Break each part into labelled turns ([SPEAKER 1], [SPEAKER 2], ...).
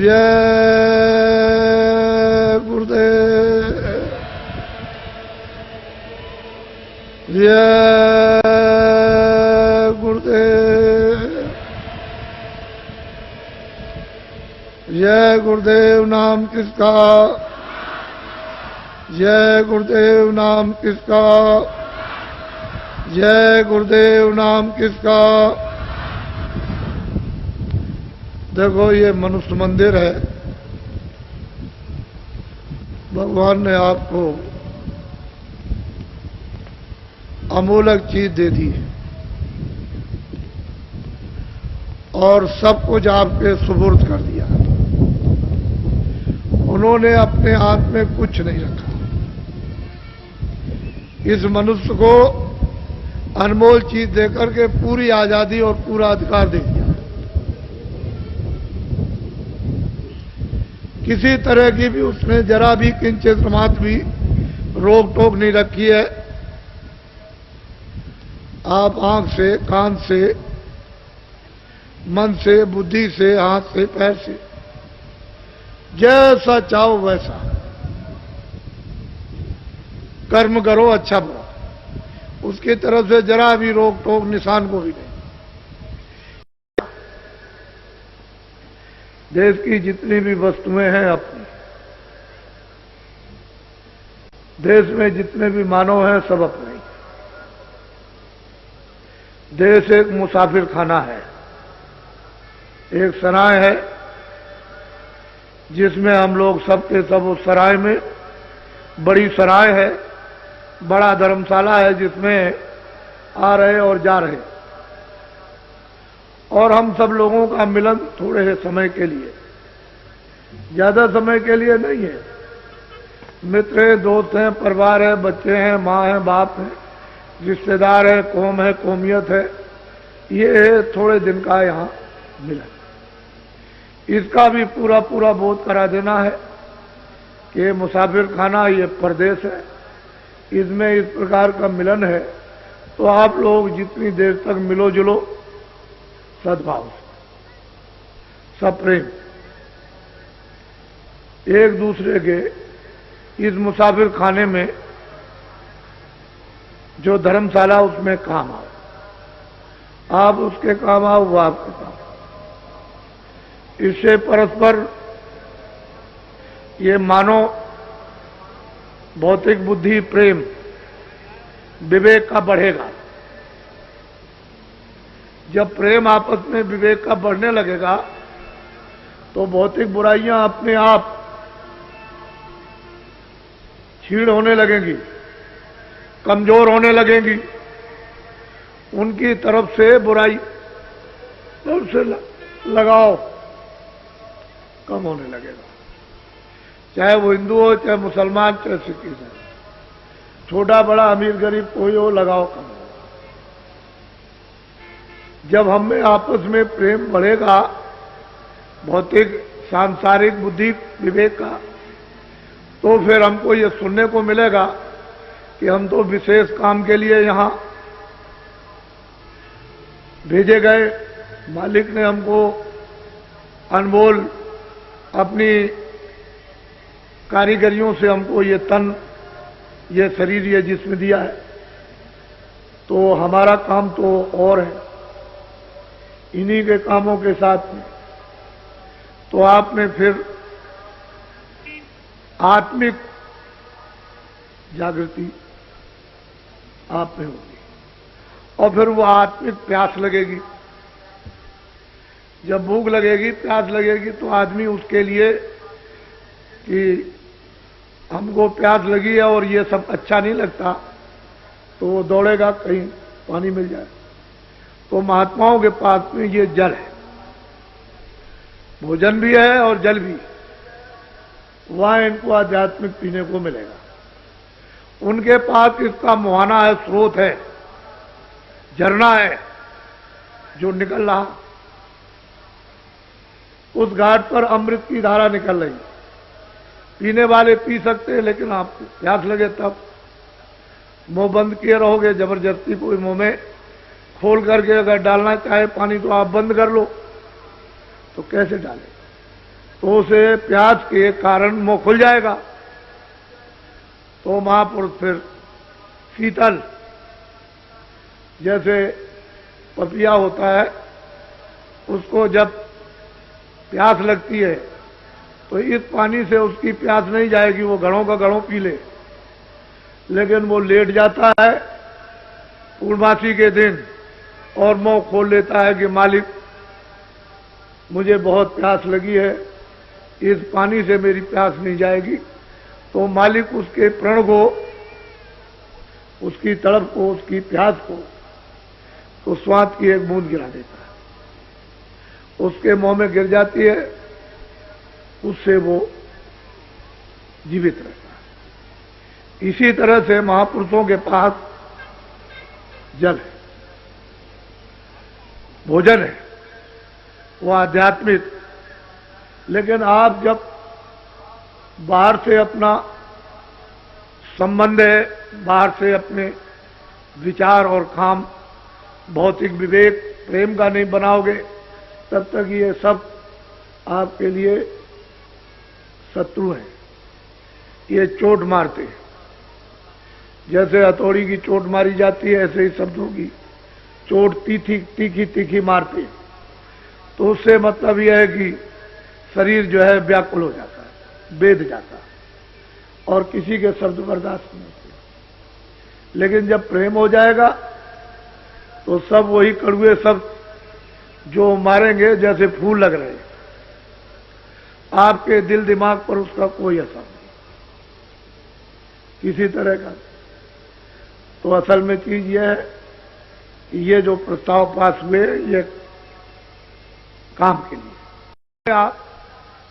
[SPEAKER 1] जय गुरुदेव, जय गुरुदेव, जय गुरुदेव नाम किसका, जय गुरुदेव नाम किसका, जय गुरुदेव नाम किसका। देखो ये मनुष्य मंदिर है, भगवान ने आपको अमूल्य चीज दे दी और सब कुछ आपके सुपुर्द कर दिया। उन्होंने अपने हाथ में कुछ नहीं रखा। इस मनुष्य को अनमोल चीज देकर के पूरी आजादी और पूरा अधिकार दे दिया। किसी तरह की भी उसने जरा भी किंचित मात्र भी रोक टोक नहीं रखी है। आप आंख से, कान से, मन से, बुद्धि से, हाथ से, पैर से जैसा चाहो वैसा कर्म करो, अच्छा बुरा, उसकी तरफ से जरा भी रोक टोक निशान को भी नहीं। देश की जितनी भी वस्तुएं हैं अपनी, देश में जितने भी मानव हैं सब अपने। देश एक मुसाफिर खाना है, एक सराय है जिसमें हम लोग सबके सब उस सराय में, बड़ी सराय है, बड़ा धर्मशाला है जिसमें आ रहे और जा रहे, और हम सब लोगों का मिलन थोड़े समय के लिए, ज्यादा समय के लिए नहीं है। मित्र हैं, दोस्त हैं, परिवार है, बच्चे हैं, माँ है, बाप है, रिश्तेदार है, कौम है, कौमियत है, ये थोड़े दिन का यहाँ मिलन। इसका भी पूरा पूरा बोध करा देना है कि मुसाफिर खाना ये परदेश है, इसमें इस प्रकार का मिलन है। तो आप लोग जितनी देर तक मिलो जुलो सद्भाव, सप्रेम, एक दूसरे के इस मुसाफिर खाने में जो धर्मशाला उसमें काम आओ, आप उसके काम आओ, वो आपके काम। इससे परस्पर ये मानो भौतिक बुद्धि, प्रेम, विवेक का बढ़ेगा। जब प्रेम आपस में विवेक का बढ़ने लगेगा तो भौतिक बुराइयां अपने आप छीड़ होने लगेंगी, कमजोर होने लगेंगी। उनकी तरफ से बुराई और से लगाव कम होने लगेगा। चाहे वो हिंदू हो, चाहे मुसलमान, चाहे सिख हो, छोटा बड़ा, अमीर गरीब कोई हो, लगाव कम होगा। जब हम में आपस में प्रेम बढ़ेगा, भौतिक सांसारिक बुद्धि विवेक का, तो फिर हमको ये सुनने को मिलेगा कि हम तो विशेष काम के लिए यहां भेजे गए। मालिक ने हमको अनमोल अपनी कारीगरियों से हमको ये तन, ये शरीर, ये जिस्म दिया है, तो हमारा काम तो और है इन्हीं के कामों के साथ में। तो आपने फिर आत्मिक जागृति आप में होगी और फिर वो आत्मिक प्यास लगेगी। जब भूख लगेगी, प्यास लगेगी, तो आदमी उसके लिए कि हमको प्यास लगी है और ये सब अच्छा नहीं लगता, तो वो दौड़ेगा कहीं पानी मिल जाए। तो महात्माओं के पास में ये जल है, भोजन भी है और जल भी, वहां इनको आध्यात्मिक पीने को मिलेगा। उनके पास इसका मुहाना है, स्रोत है, झरना है जो निकल रहा। उस घाट पर अमृत की धारा निकल रही। पीने वाले पी सकते हैं, लेकिन आपको प्यास लगे तब मुंह बंद किए रहोगे। जबरदस्ती कोई मुंह में खोल करके अगर डालना चाहे पानी तो आप बंद कर लो, तो कैसे डालें? तो उसे प्यास के कारण मुंह खुल जाएगा। तो महापुरुष फिर शीतल, जैसे पपिया होता है, उसको जब प्यास लगती है तो इस पानी से उसकी प्यास नहीं जाएगी, वो घड़ों का घड़ों पी ले, लेकिन वो लेट जाता है पूर्णमासी के दिन और मुंह खोल लेता है कि मालिक मुझे बहुत प्यास लगी है, इस पानी से मेरी प्यास नहीं जाएगी। तो मालिक उसके प्रण को, उसकी तड़प को, उसकी प्यास को तो स्वाद की एक बूंद गिरा देता है, उसके मुंह में गिर जाती है, उससे वो जीवित रहता है। इसी तरह से महापुरुषों के पास जल है, भोजन है, वो आध्यात्मिक। लेकिन आप जब बाहर से अपना संबंध है, बाहर से अपने विचार और काम, भौतिक विवेक, प्रेम का नहीं बनाओगे, तब तक ये सब आपके लिए शत्रु हैं। ये चोट मारते हैं, जैसे हथौड़ी की चोट मारी जाती है, ऐसे ही शब्दों की चोट तीखी तीखी मारते हैं। तो उससे मतलब यह है कि शरीर जो है व्याकुल हो जाता है, बेध जाता है और किसी के शब्द बर्दाश्त नहीं होते। लेकिन जब प्रेम हो जाएगा तो सब वही कड़ुए शब्द जो मारेंगे जैसे फूल लग रहे हैं, आपके दिल दिमाग पर उसका कोई असर नहीं किसी तरह का। तो असल में चीज यह है कि ये जो प्रस्ताव पास हुए ये काम के लिए,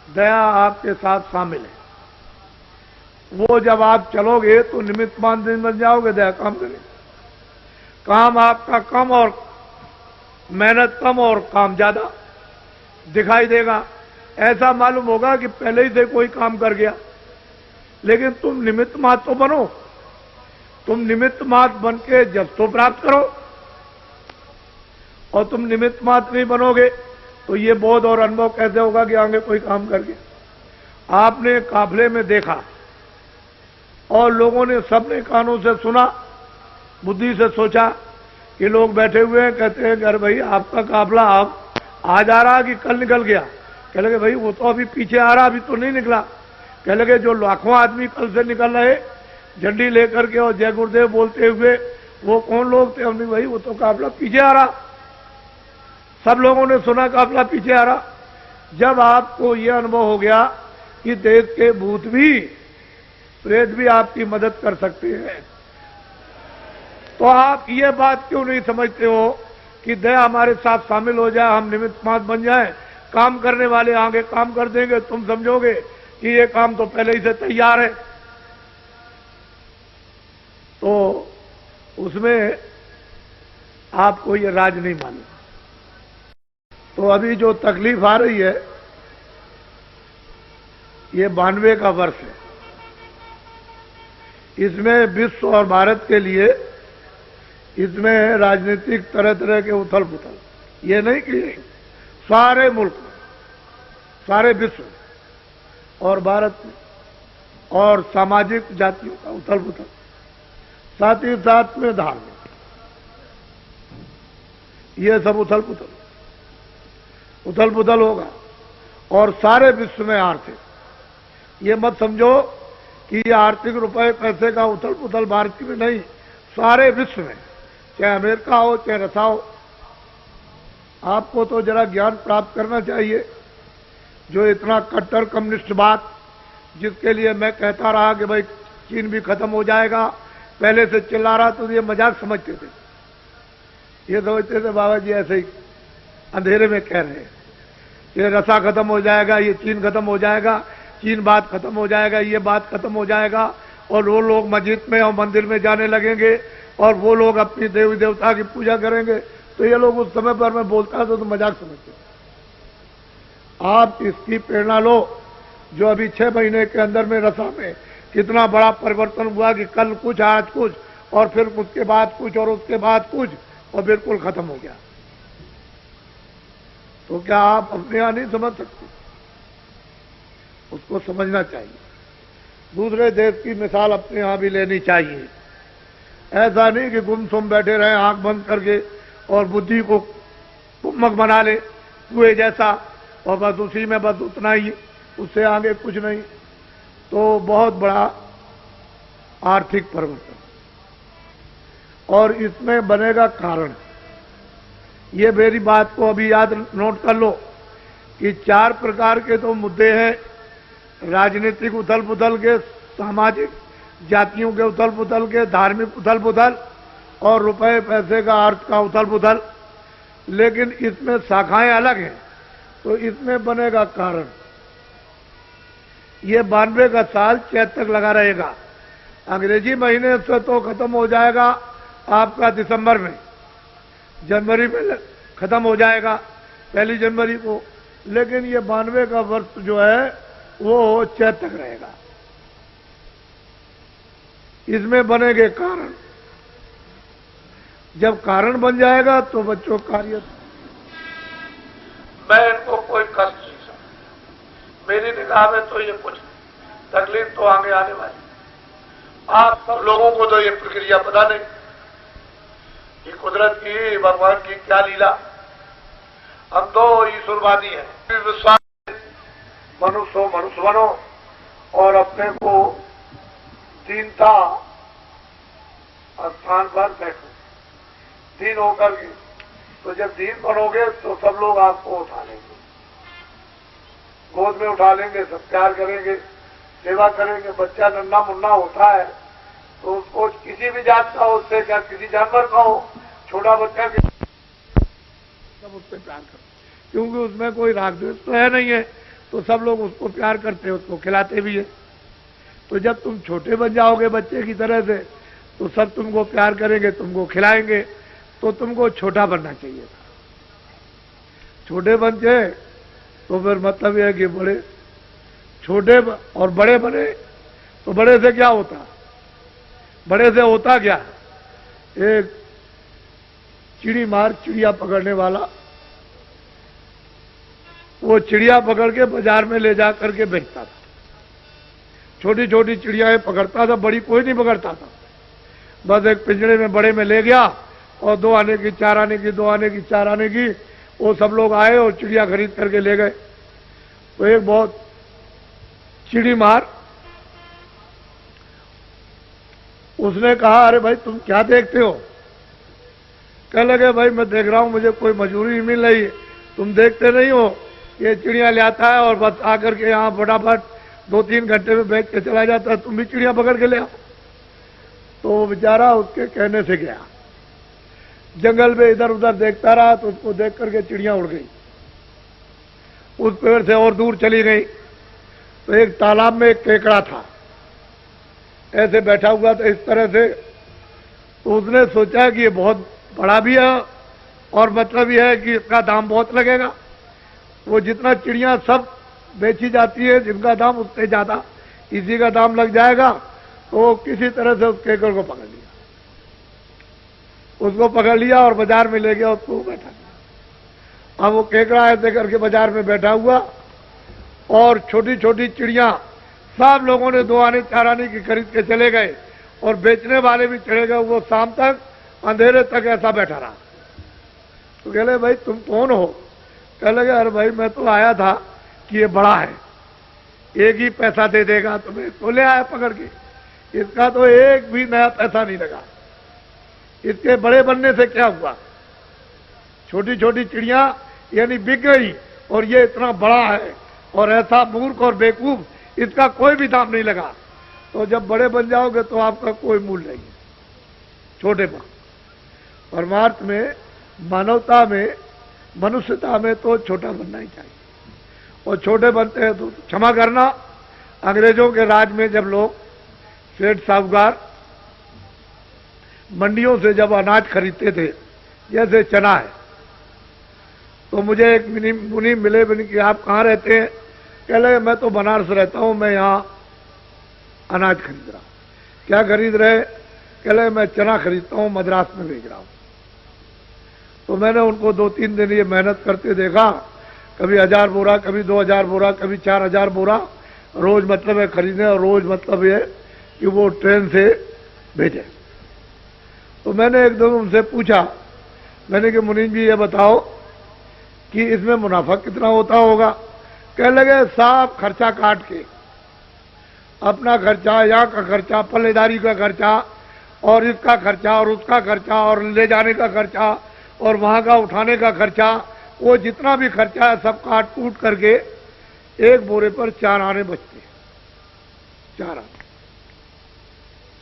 [SPEAKER 1] दया आपके साथ शामिल है। वो जब आप चलोगे तो निमित्त मान बन जाओगे, दया काम करें। काम आपका कम और मेहनत कम और काम ज्यादा दिखाई देगा। ऐसा मालूम होगा कि पहले ही से कोई काम कर गया, लेकिन तुम निमित्त मात्र तो बनो। तुम निमित्त मात्र बन के जब तो प्राप्त करो, और तुम निमित्त मात्र नहीं बनोगे तो ये बोध और अनुभव कैसे होगा कि आगे कोई काम कर गया। आपने काफले में देखा और लोगों ने, सबने कानों से सुना, बुद्धि से सोचा कि लोग बैठे हुए हैं, कहते हैं अरे भाई आपका काफला अब आ जा रहा कि कल निकल गया। कह लगे भाई वो तो अभी पीछे आ रहा, अभी तो नहीं निकला। कह लगे जो लाखों आदमी कल से निकल रहे झंडी लेकर के और जय गुरुदेव बोलते हुए, वो कौन लोग थे? हमने भाई वो तो काफला पीछे आ रहा। सब लोगों ने सुना काफला पीछे आ रहा। जब आपको यह अनुभव हो गया कि देश के भूत भी, प्रेत भी आपकी मदद कर सकते हैं, तो आप ये बात क्यों नहीं समझते हो कि दया हमारे साथ शामिल हो जाए, हम निमित्त मात्र बन जाए, काम करने वाले आगे काम कर देंगे। तुम समझोगे कि ये काम तो पहले ही से तैयार है। तो उसमें आपको ये राज नहीं मालूम। तो अभी जो तकलीफ आ रही है, ये 92 का वर्ष है। इसमें विश्व और भारत के लिए, इसमें राजनीतिक तरह तरह के उथल पुथल, ये नहीं कि सारे मुल्क में, सारे विश्व और भारत में, और सामाजिक जातियों का उथल पुथल, साथ ही साथ में धार्मिक, ये सब उथल पुथल होगा। और सारे विश्व में आर्थिक, ये मत समझो कि ये आर्थिक रुपए पैसे का उथल पुथल भारत में नहीं, सारे विश्व में, चाहे अमेरिका हो चाहे रसा हो। आपको तो जरा ज्ञान प्राप्त करना चाहिए। जो इतना कट्टर कम्युनिस्टवाद, जिसके लिए मैं कहता रहा कि भाई चीन भी खत्म हो जाएगा, पहले से चिल्ला रहा, तो ये मजाक समझते थे। ये समझते थे बाबा जी ऐसे ही अंधेरे में कह रहे हैं, ये रसा खत्म हो जाएगा, ये चीन खत्म हो जाएगा, चीन बात खत्म हो जाएगा, ये बात खत्म हो जाएगा, और वो लोग मस्जिद में और मंदिर में जाने लगेंगे, और वो लोग अपनी देवी देवता की पूजा करेंगे। तो ये लोग उस समय पर मैं बोलता था तो मजाक समझते। आप इसकी प्रेरणा लो, जो अभी 6 महीने के अंदर में रसा में कितना बड़ा परिवर्तन हुआ कि कल कुछ, आज कुछ, और फिर उसके बाद कुछ, और उसके बाद कुछ, और बिल्कुल खत्म हो गया। तो क्या आप अपने यहां नहीं समझ सकते? उसको समझना चाहिए। दूसरे देश की मिसाल अपने यहां भी लेनी चाहिए। ऐसा नहीं कि गुमसुम बैठे रहे आंख बंद करके और बुद्धि को कुम्मक बना ले कुएं जैसा, और बस उसी में बस उतना ही, उससे आगे कुछ नहीं। तो बहुत बड़ा आर्थिक परिवर्तन, और इसमें बनेगा कारण। ये मेरी बात को अभी याद नोट कर लो कि 4 प्रकार के तो मुद्दे हैं, राजनीतिक उथल पुथल के, सामाजिक जातियों के उथल पुथल के, धार्मिक उथल पुथल, और रुपए पैसे का अर्थ का उथल पुथल। लेकिन इसमें शाखाएं अलग हैं, तो इसमें बनेगा कारण। ये 92 का साल चैत तक लगा रहेगा। अंग्रेजी महीने से तो खत्म हो जाएगा आपका दिसंबर में, जनवरी में खत्म हो जाएगा 1 जनवरी को। लेकिन ये 92 का वर्ष जो है वो चैत तक रहेगा। इसमें बनेंगे कारण। जब कारण बन जाएगा तो बच्चों कार्य, मैं इनको कोई कष्ट नहीं समझता, मेरी निगाह में तो ये कुछ तकलीफ तो आगे आने वाली। आप सब लोगों को तो ये प्रक्रिया पता नहीं कि कुदरत की, भगवान की क्या लीला। हम तो ईश्वरवादी हैं, विश्वास मनुष्य मनुष्य बनो और अपने को दीनता स्थान पर बैठो, दीन होकर के। तो जब दीन बनोगे तो सब लोग आपको उठा लेंगे, गोद में उठा लेंगे, सब प्यार करेंगे, सेवा करेंगे। बच्चा नन्ना मुन्ना होता है तो उसको किसी भी जात का हो, उससे क्या किसी जानवर का हो, छोटा बच्चा के सब उससे प्यार करते, क्योंकि उसमें कोई राग द्वेष तो है नहीं है, तो सब लोग उसको प्यार करते हैं, उसको खिलाते भी है। तो जब तुम छोटे बन जाओगे बच्चे की तरह से, तो सब तुमको प्यार करेंगे, तुमको खिलाएंगे। तो तुमको छोटा बनना चाहिए था। छोटे बन जाए तो फिर मतलब यह है कि बड़े, छोटे और बड़े बने तो बड़े से क्या होता, बड़े से होता क्या, एक चिड़ी मार चिड़िया पकड़ने वाला, वो चिड़िया पकड़ के बाजार में ले जा करके बेचता था। छोटी छोटी चिड़ियाएं पकड़ता था, बड़ी कोई नहीं पकड़ता था। बस एक पिंजरे में बड़े में ले गया और 2 आने की, 4 आने की, 2 आने की, 4 आने की, वो सब लोग आए और चिड़िया खरीद करके ले गए। तो एक बहुत चिड़ी मार, उसने कहा, अरे भाई तुम क्या देखते हो? कहने लगे, भाई मैं देख रहा हूं, मुझे कोई मजदूरी नहीं मिल रही है, तुम देखते नहीं हो, ये चिड़िया ले आता है और बस आकर के यहाँ फटाफट 2-3 घंटे में बेच के चला जाता है, तुम भी चिड़िया पकड़ के ले आओ। तो वो बेचारा उसके कहने से गया, जंगल में इधर उधर देखता रहा, तो उसको देख करके चिड़िया उड़ गई, उस पेड़ से और दूर चली गई। तो एक तालाब में एक केकड़ा था, ऐसे बैठा हुआ था इस तरह से। तो उसने सोचा कि ये बहुत बड़ा भी है और मतलब यह है कि इसका दाम बहुत लगेगा। वो जितना चिड़िया सब बेची जाती है, जिनका दाम उससे ज्यादा इसी का दाम लग जाएगा। तो किसी तरह से उस केकड़ को पकड़ लिया, उसको पकड़ लिया और बाजार में ले गया, उसको बैठा दिया। अब वो केकड़ा ऐसे करके बाजार में बैठा हुआ और छोटी छोटी चिड़िया सब लोगों ने 2 आने 4 आने की खरीद के चले गए और बेचने वाले भी चले गए। वो शाम तक अंधेरे तक ऐसा बैठा रहा। तो कह ले, भाई तुम कौन हो? कह लगे, अरे भाई मैं तो आया था कि ये बड़ा है, एक ही पैसा दे देगा, तो मैं तो ले आया पकड़ के, इसका तो एक भी नया पैसा नहीं लगा। इसके बड़े बनने से क्या हुआ? छोटी छोटी चिड़िया यानी बिक गई और ये इतना बड़ा है और ऐसा मूर्ख और बेवकूफ, इसका कोई भी दाम नहीं लगा। तो जब बड़े बन जाओगे तो आपका कोई मूल्य नहीं है। छोटे बन, परमार्थ में, मानवता में, मनुष्यता में तो छोटा बनना ही चाहिए। और छोटे बनते हैं तो क्षमा करना, अंग्रेजों के राज में जब लोग सेठ साहूकार मंडियों से जब अनाज खरीदते थे, जैसे चना है, तो मुझे एक मुनि मिले कि आप कहाँ रहते हैं? कह लगे, मैं तो बनारस रहता हूं, मैं यहां अनाज खरीद रहा हूं। क्या खरीद रहे? कह लगे, मैं चना खरीदता हूं, मद्रास में भेज रहा हूं। तो मैंने उनको 2-3 दिन ये मेहनत करते देखा, कभी 1000 बोरा, कभी 2000 बोरा, कभी 4000 बोरा, रोज मतलब है खरीदने और रोज मतलब ये कि वो ट्रेन से भेजे। तो मैंने एकदम उनसे पूछा, मैंने कि मुनीम जी ये बताओ कि इसमें मुनाफा कितना होता होगा। कह लगे साफ खर्चा काट के, अपना खर्चा, यहाँ का खर्चा, पल्लेदारी का खर्चा और इसका खर्चा और उसका खर्चा और ले जाने का खर्चा और वहां का उठाने का खर्चा, वो जितना भी खर्चा है सब काट कूट करके एक बोरे पर 4 आने बचते,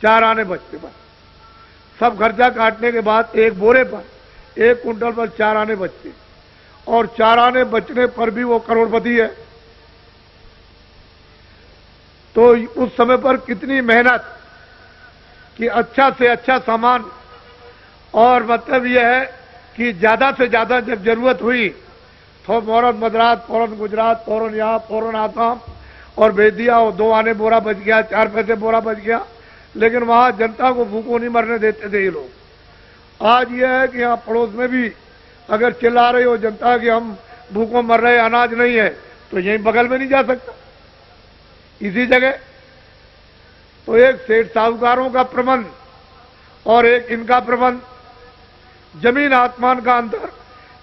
[SPEAKER 1] 4 आने बचते। बस सब खर्चा काटने के बाद एक बोरे पर 1 कुंटल पर 4 आने बचते, और 4 आने बचने पर भी वो करोड़पति है। तो उस समय पर कितनी मेहनत कि अच्छा से अच्छा सामान, और मतलब यह है कि ज्यादा से ज्यादा जब जरूरत हुई तो फौरन मद्रास, फौरन गुजरात, फौरन यहाँ, फौरन आसाम और भेज दिया, और 2 आने बोरा बच गया, 4 पैसे बोरा बच गया। लेकिन वहां जनता को भूखों नहीं मरने देते थे ये लोग। आज यह है कि यहाँ पड़ोस में भी अगर चिल्ला रही हो जनता कि हम भूखों मर रहे, अनाज नहीं है, तो यहीं बगल में नहीं जा सकता, इसी जगह। तो एक सेठ साहूकारों का प्रबंध और एक इनका प्रबंध, जमीन आसमान का अंतर।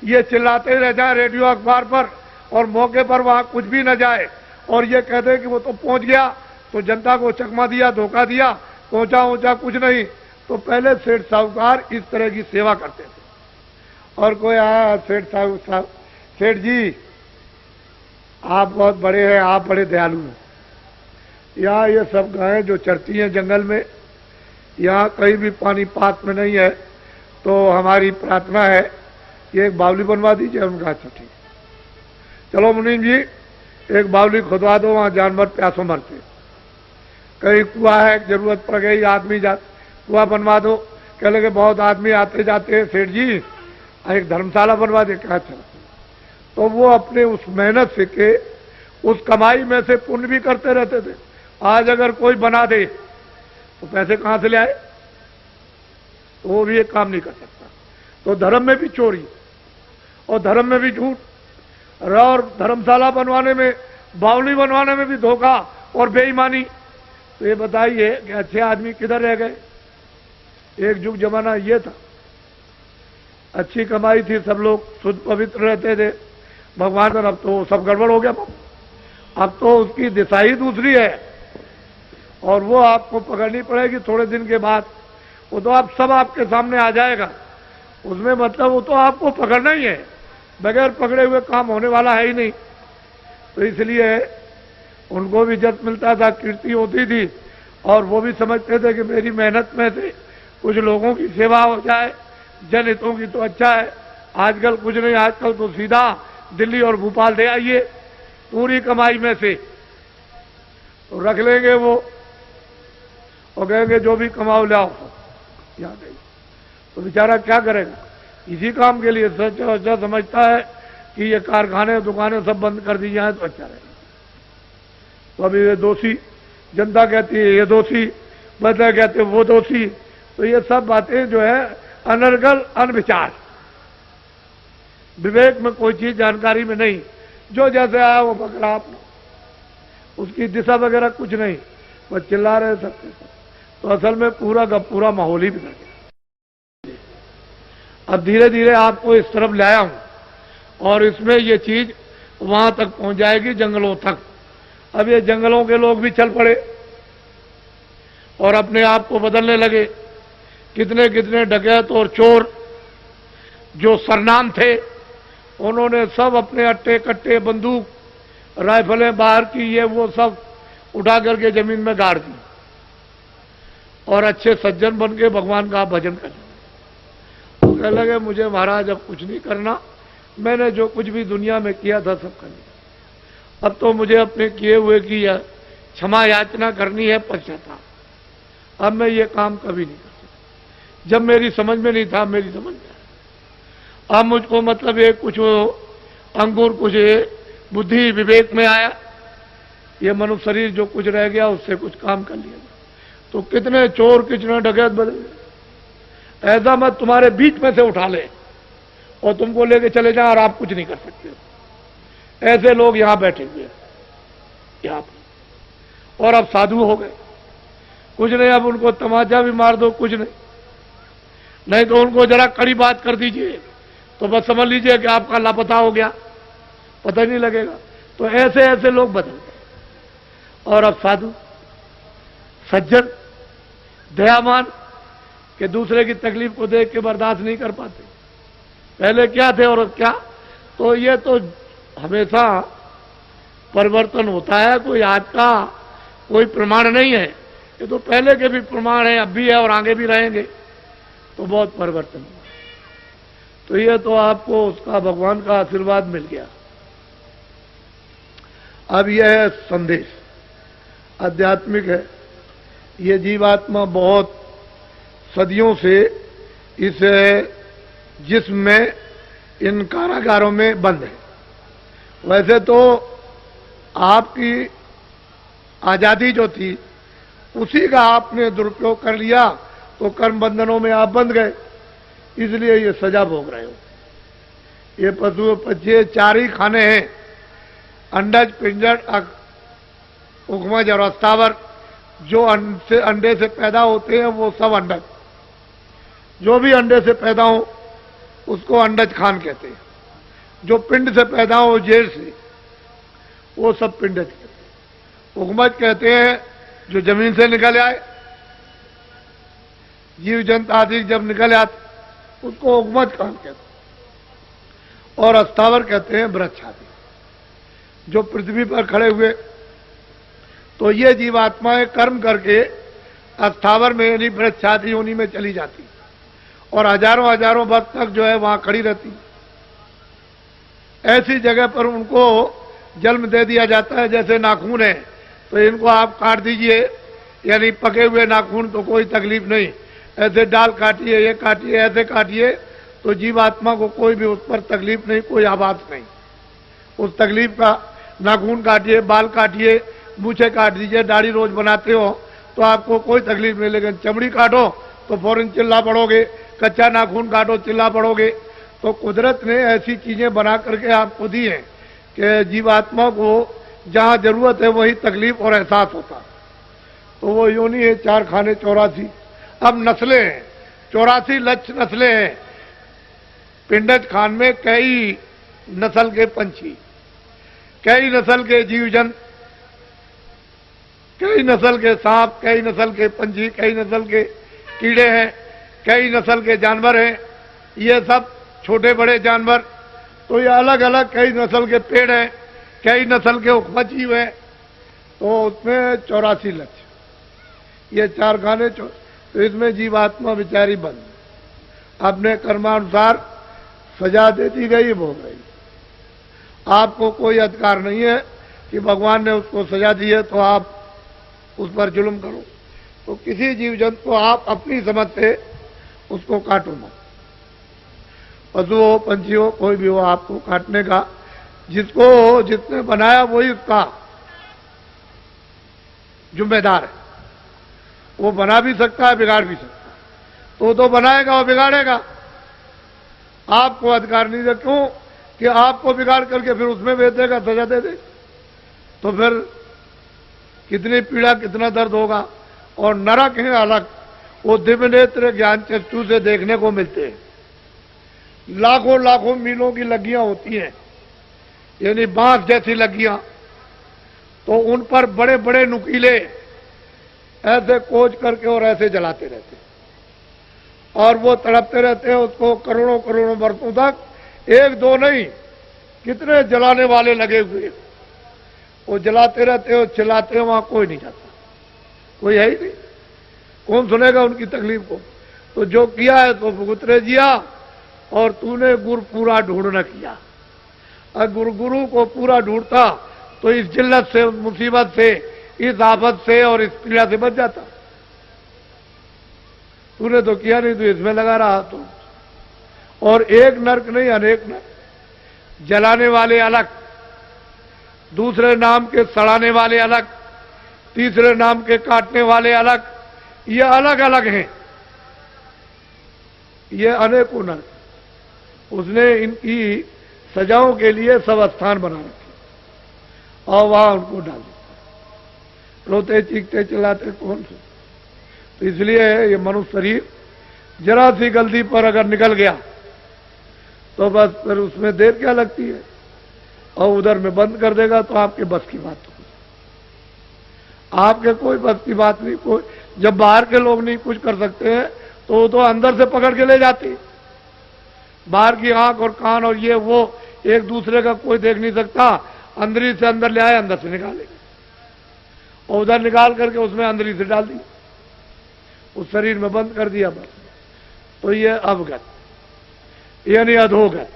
[SPEAKER 1] ये चिल्लाते रह जाए रेडियो अखबार पर और मौके पर वहां कुछ भी न जाए और ये कहते कि वो तो पहुंच गया, तो जनता को चकमा दिया, धोखा दिया, पहुंचा ऊंचा कुछ नहीं। तो पहले सेठ साहूकार इस तरह की सेवा करते थे। और कोई आया, सेठ जी आप बहुत बड़े हैं, आप बड़े दयालु हैं। यहाँ ये सब गायें जो चरती हैं जंगल में, यहाँ कहीं भी पानी पात में नहीं है, तो हमारी प्रार्थना है कि एक बावली बनवा दीजिए। उनका अच्छा ठीक, चलो मुनीम जी एक बावली खुदवा दो, वहां जानवर प्यासों मरते। कहीं कुआं है, जरूरत पड़ गई, आदमी जा, कुआं बनवा दो। कह लगे बहुत आदमी आते जाते हैं, सेठ जी एक धर्मशाला बनवा दे। क्या चला, तो वो अपने उस मेहनत से के उस कमाई में से पुण्य भी करते रहते थे। आज अगर कोई बना दे तो पैसे कहां से ले आए, तो वो भी एक काम नहीं कर सकता। तो धर्म में भी चोरी और धर्म में भी झूठ, और धर्मशाला बनवाने में, बावली बनवाने में भी धोखा और बेईमानी। तो ये बताइए कि अच्छे आदमी किधर रह गए। एक युग जमाना ये था, अच्छी कमाई थी, सब लोग शुद्ध पवित्र रहते थे भगवान पर। अब तो सब गड़बड़ हो गया, अब तो उसकी दिशा ही दूसरी है और वो आपको पकड़नी पड़ेगी थोड़े दिन के बाद। वो तो आप सब आपके सामने आ जाएगा, उसमें मतलब वो तो आपको पकड़ना ही है, बगैर पकड़े हुए काम होने वाला है ही नहीं। तो इसलिए उनको भी इज्जत मिलता था, कीर्ति होती थी, और वो भी समझते थे कि मेरी मेहनत में से कुछ लोगों की सेवा हो जाए, जनहितों की, तो अच्छा है। आजकल कुछ नहीं, आजकल तो सीधा दिल्ली और भोपाल दे आइए, पूरी कमाई में से तो रख लेंगे वो और कहेंगे जो भी कमाओ लाओ याद है। तो बेचारा क्या करेगा, इसी काम के लिए अच्छा समझता है कि ये कारखाने दुकानें सब बंद कर दी जाए तो अच्छा रहेगा। तो अभी ये दोषी, जनता कहती है ये दोषी, बदला कहते हैं वो दोषी। तो ये सब बातें जो है अनर्गल, अनविचार, विवेक में कोई चीज जानकारी में नहीं, जो जैसे आया वो पकड़ा आपने, उसकी दिशा वगैरह कुछ नहीं, बस चिल्ला रहे सबके सब। तो असल में पूरा का पूरा माहौल ही बिगड़ गया। अब धीरे धीरे आपको इस तरफ लाया हूं और इसमें ये चीज वहां तक पहुंच जाएगी, जंगलों तक। अब ये जंगलों के लोग भी चल पड़े और अपने आप को बदलने लगे। कितने कितने डकैत और चोर जो सरनाम थे, उन्होंने सब अपने अट्टे कट्टे, बंदूक, राइफलें बाहर की, ये वो सब उठा करके जमीन में गाड़ दी और अच्छे सज्जन बन के भगवान का भजन कर। तो कहने लगे मुझे महाराज अब कुछ नहीं करना, मैंने जो कुछ भी दुनिया में किया था सब कर लिया। अब तो मुझे अपने किए हुए की क्षमा याचना करनी है, पश्चाताप। अब मैं ये काम कभी नहीं कर सकता। जब मेरी समझ में नहीं था, मेरी समझ में आया। अब मुझको मतलब ये कुछ अंकुर, कुछ बुद्धि विवेक में आया, ये मनुष्य शरीर जो कुछ रह गया उससे कुछ काम कर लिया। तो कितने चोर, कितने डकैत बदल, ऐसा मत तुम्हारे बीच में से उठा ले और तुमको लेके चले जाए और आप कुछ नहीं कर सकते। ऐसे लोग यहां बैठे हुए, यहां पर और अब साधु हो गए। कुछ नहीं, अब उनको तमाचा भी मार दो, कुछ नहीं तो उनको जरा कड़ी बात कर दीजिए तो बस समझ लीजिए कि आपका लापता हो गया, पता ही नहीं लगेगा। तो ऐसे ऐसे लोग बदल गए। और अब साधु, सज्जन, दयावान कि दूसरे की तकलीफ को देख के बर्दाश्त नहीं कर पाते। पहले क्या थे और अब क्या? तो ये तो हमेशा परिवर्तन होता है, कोई आज का कोई प्रमाण नहीं है। ये तो पहले के भी प्रमाण है, अब भी है और आगे भी रहेंगे। तो बहुत परिवर्तन हुआ। तो ये तो आपको उसका भगवान का आशीर्वाद मिल गया। अब यह है संदेश, आध्यात्मिक है। ये जीवात्मा बहुत सदियों से इस जिस्म में, इन कारागारों में बंद है। वैसे तो आपकी आजादी जो थी उसी का आपने दुरुपयोग कर लिया, तो कर्म बंधनों में आप बंध गए, इसलिए ये सजा भोग रहे हो। ये पशु पक्षी 4 ही खाने हैं, अंडज, पिंजर, उगमज और अस्तावर। जो अंडे से पैदा होते हैं वो सब अंडज, जो भी अंडे से पैदा हो उसको अंडज खान कहते हैं। जो पिंड से पैदा हो, जेर से, वो सब पिंडज कहते हैं। उगमज कहते हैं जो जमीन से निकल आए, जीव जंतु आदि जब निकल आते उसको उगमज खान कहते हैं। और अस्तावर कहते हैं वृक्ष आदि जो पृथ्वी पर खड़े हुए। तो ये जीवात्माएं कर्म करके अस्थावर में यानी वृक्ष आदि योनि में चली जाती और हजारों हजारों वर्ष तक जो है वहां खड़ी रहती। ऐसी जगह पर उनको जन्म दे दिया जाता है। जैसे नाखून है तो इनको आप काट दीजिए, यानी पके हुए नाखून तो कोई तकलीफ नहीं, ऐसे डाल काटिए, ये काटिए, ऐसे काटिए, तो जीवात्मा को कोई भी उस पर तकलीफ नहीं, कोई आवाज नहीं। उस तकलीफ का नाखून काटिए, बाल काटिए, मूछे काट दीजिए, दाढ़ी रोज बनाते हो तो आपको कोई तकलीफ नहीं। लेकिन चमड़ी काटो तो फौरन चिल्ला पड़ोगे, कच्चा नाखून काटो चिल्ला पड़ोगे। तो कुदरत ने ऐसी चीजें बना करके आपको दी हैं कि जीवात्मा को जहां जरूरत है वही तकलीफ और एहसास होता। तो वो योनि है 4 खाने 84। अब नस्लें हैं, 84 लक्ष्य नस्लें हैं। पिंडज खान में कई नस्ल के पंछी, कई नस्ल के जीव जंतु, कई नस्ल के सांप, कई नस्ल के पंछी, कई नस्ल के कीड़े हैं, कई नस्ल के जानवर हैं। ये सब छोटे बड़े जानवर। तो ये अलग अलग कई नस्ल के पेड़ हैं, कई नस्ल के उपज जीव हैं। तो उसमें 84 लक्ष्य, ये 4 खाने। तो इसमें जीवात्मा बेचारी बंद, अपने कर्मानुसार सजा दे दी गई, भोग रही। आपको कोई अधिकार नहीं है कि भगवान ने उसको सजा दी है तो आप उस पर जुल्म करो। तो किसी जीव जंतु को आप अपनी समझ से उसको काटो मत। पशु हो, पंछी हो, कोई भी हो, आपको काटने का जिसको जिसने बनाया वही उसका जिम्मेदार है। वो बना भी सकता है, बिगाड़ भी सकता है। तो बनाएगा और बिगाड़ेगा। आपको अधिकार नहीं है। क्यों कि आपको बिगाड़ करके फिर उसमें भेज देगा, सजा दे दे, तो फिर कितनी पीड़ा, कितना दर्द होगा। और नरक है अलग, वो दिव्य नेत्र ज्ञान चक्षु से देखने को मिलते हैं। लाखों लाखों मीलों की लग्गियां होती हैं, यानी बांस जैसी लग्गियां। तो उन पर बड़े बड़े नुकीले ऐसे कोच करके और ऐसे जलाते रहते हैं और वो तड़पते रहते हैं उसको करोड़ों करोड़ों वर्षों तक। 1 2 नहीं, कितने जलाने वाले लगे हुए, वो जलाते रहते हो, चिल्लाते हो, वहां कोई नहीं जाता, कोई है ही नहीं। कौन सुनेगा उनकी तकलीफ को? तो जो किया है तो भुगतरे जिया, और तूने गुरु पूरा ढूंढ न किया। अगर गुरु को पूरा ढूंढता तो इस जिल्लत से, मुसीबत से, इस आफत से और इस पीड़ा से बच जाता। तूने तो किया नहीं, तो इसमें लगा रहा। तो और एक नरक नहीं, अनेक नरक। जलाने वाले अलग, दूसरे नाम के सड़ाने वाले अलग, तीसरे नाम के काटने वाले अलग। ये अलग अलग हैं, ये अनेकों नरक। उसने इनकी सजाओं के लिए सब स्थान बना रखे और वहां उनको डाल दिया। रोते चीखते चिल्लाते कौन से। तो इसलिए ये मनुष्य शरीर जरा सी गलती पर अगर निकल गया तो बस फिर उसमें देर क्या लगती है, और उधर में बंद कर देगा तो आपके बस की बात होगी। आपके कोई बस की बात नहीं। कोई जब बाहर के लोग नहीं कुछ कर सकते हैं तो वो तो अंदर से पकड़ के ले जाती। बाहर की आंख और कान और ये वो एक दूसरे का कोई देख नहीं सकता, अंदरी से अंदर ले आए, अंदर से निकालेंगे और उधर निकाल करके उसमें अंदरी से डाल दी, उस शरीर में बंद कर दिया बस। तो ये अवगत यानी अधोगत,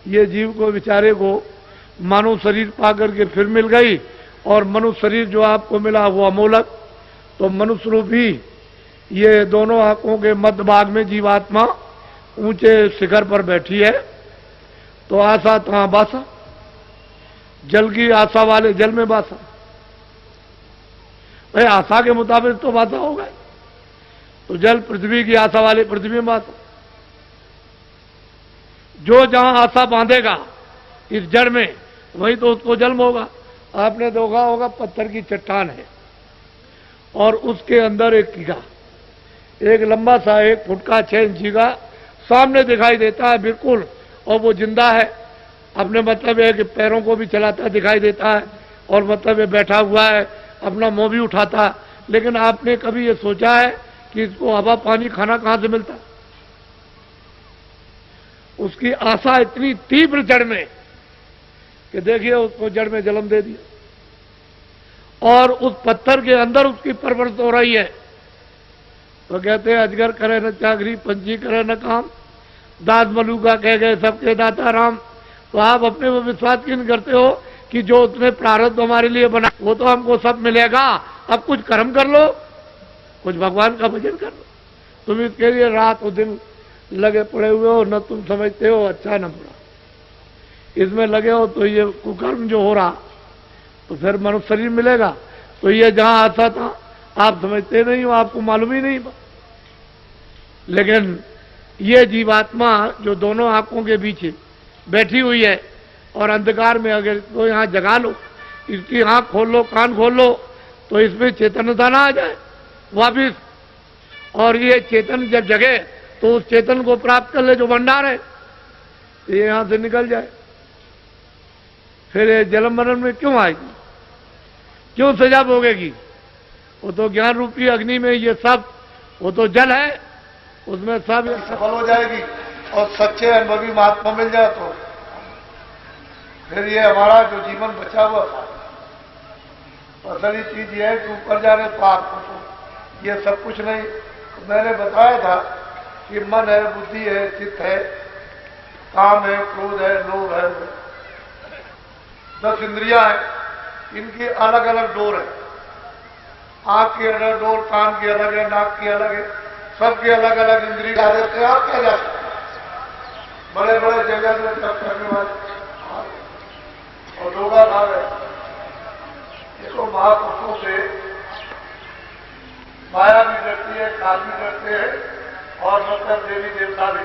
[SPEAKER 1] ये जीव को बेचारे को मानव शरीर पा करके फिर मिल गई, और मनुष्य शरीर जो आपको मिला वो अमोलक। तो मनुष्य रूपी ये दोनों आंखों के मध्य भाग में जीवात्मा ऊंचे शिखर पर बैठी है। तो आशा तहां बासा, जल की आशा वाले जल में बासा। भाई आशा के मुताबिक तो बासा होगा, तो जल पृथ्वी की आशा वाले पृथ्वी में बासा। जो जहां आशा बांधेगा इस जड़ में वही तो उसको जन्म होगा। आपने देखा होगा पत्थर की चट्टान है और उसके अंदर एक कीड़ा, एक लंबा सा 1 फुट का 6 इंची का सामने दिखाई देता है बिल्कुल, और वो जिंदा है। अपने मतलब है कि पैरों को भी चलाता दिखाई देता है, और मतलब ये बैठा हुआ है, अपना मुंह भी उठाता है। लेकिन आपने कभी ये सोचा है कि इसको हवा पानी खाना कहां से मिलता है? उसकी आशा इतनी तीव्र जड़ में कि देखिए उसको जड़ में जन्म दे दिया, और उस पत्थर के अंदर उसकी परवरिश हो रही है। तो कहते हैं अजगर करे न चाकरी, पंछी करे न काम, दास मलूका कह गए सबके दाता राम। तो आप अपने में विश्वास क्यों नहीं करते हो कि जो उसने प्रारब्ध हमारे लिए बना वो तो हमको सब मिलेगा। अब कुछ कर्म कर लो, कुछ भगवान का भजन कर लो। तुम इसके लिए रात और दिन लगे पड़े हुए हो, न तुम समझते हो अच्छा न बुरा, इसमें लगे हो। तो ये कुकर्म जो हो रहा तो फिर मनुष्य शरीर मिलेगा। तो ये जहां आता था आप समझते नहीं हो, आपको मालूम ही नहीं। लेकिन ये जीवात्मा जो दोनों आंखों के बीच बैठी हुई है और अंधकार में अगर तो यहां जगा लो, इसकी आंख खोल लो, कान खोल लो, तो इसमें चेतनता ना आ जाए वापिस। और ये चेतन जब जगे तो उस चेतन को प्राप्त कर ले जो भंडार है, तो ये यहां से निकल जाए। फिर ये जन्म मरण में क्यों आएगी, क्यों सजा भोगेगी? वो तो ज्ञान रूपी अग्नि में ये सब, वो तो जल है, उसमें सब सफल हो जाएगी। और सच्चे अनुभवी महात्मा मिल जाए तो फिर ये हमारा जो जीवन बचा हुआ था, असली चीज ये है कि ऊपर जाने तो आपको तो ये सब कुछ नहीं। मैंने बताया था कि मन है, बुद्धि है, चित्त है, काम है, क्रोध है, लोभ है, 10 इंद्रियां हैं, इनकी अलग अलग डोर है। आंख की अलग डोर, कान की अलग है, नाक की अलग है, सबके अलग अलग इंद्रिय आ जाते हैं। आप क्या जाते हैं बड़े बड़े जगह में तब करने वाले और लोगा खा गए। इसको महापुरुषों से माया भी डरती है, काल भी डरते हैं, और मतलब देवी देवता भी।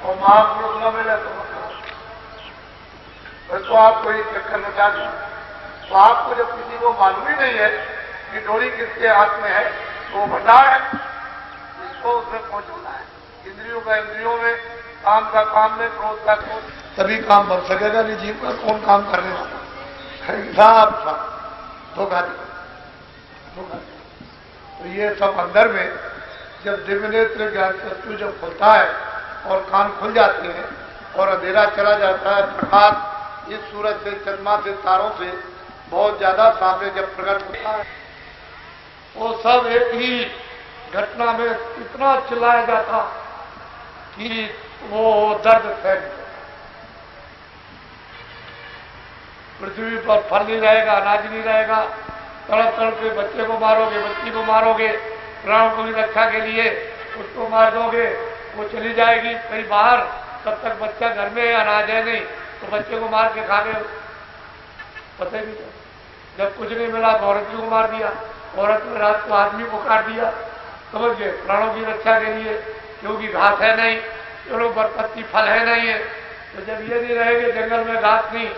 [SPEAKER 1] और महापुरुष न मिले तो आपको ये चक्कर में जा दें। तो आपको जब किसी को मालूम ही नहीं है कि डोरी किसके हाथ में है, तो वो भंडार है, इसको उसमें पहुंचाना है। इंद्रियों का इंद्रियों में, काम का काम में, क्रोध का क्रोध, तभी काम बन सकेगा। नहीं जीव का कौन काम करने वाला धोखा दिया। तो ये सब अंदर में जब दिव्य नेत्र ज्ञान चक्षु जब खुलता है और कान खुल जाते हैं और अंधेरा चला जाता है, प्रकाश इस सूरज से, चंद्रमा से, तारों से बहुत ज्यादा सामने जब प्रकट होता है, वो सब एक ही घटना में इतना चिल्लाया जाता कि वो दर्द फैल गया। पृथ्वी पर फल नहीं रहेगा, अनाज नहीं रहेगा, तड़प तड़प के बच्चे को मारोगे, बच्ची को मारोगे, प्राणों को भी रक्षा के लिए उसको मार दोगे, वो चली जाएगी कहीं बाहर, तब तक बच्चा घर में है, अनाज है नहीं, तो बच्चे को मार के खा गए। पता ही नहीं, जब कुछ नहीं मिला तो औरत को मार दिया, औरत ने रात को आदमी को काट दिया, समझ गए, प्राणों की रक्षा के लिए, क्योंकि घास है नहीं, पेड़ों पर पत्ती फल है नहीं है। तो जब ये नहीं रहेंगे जंगल में घास नहीं,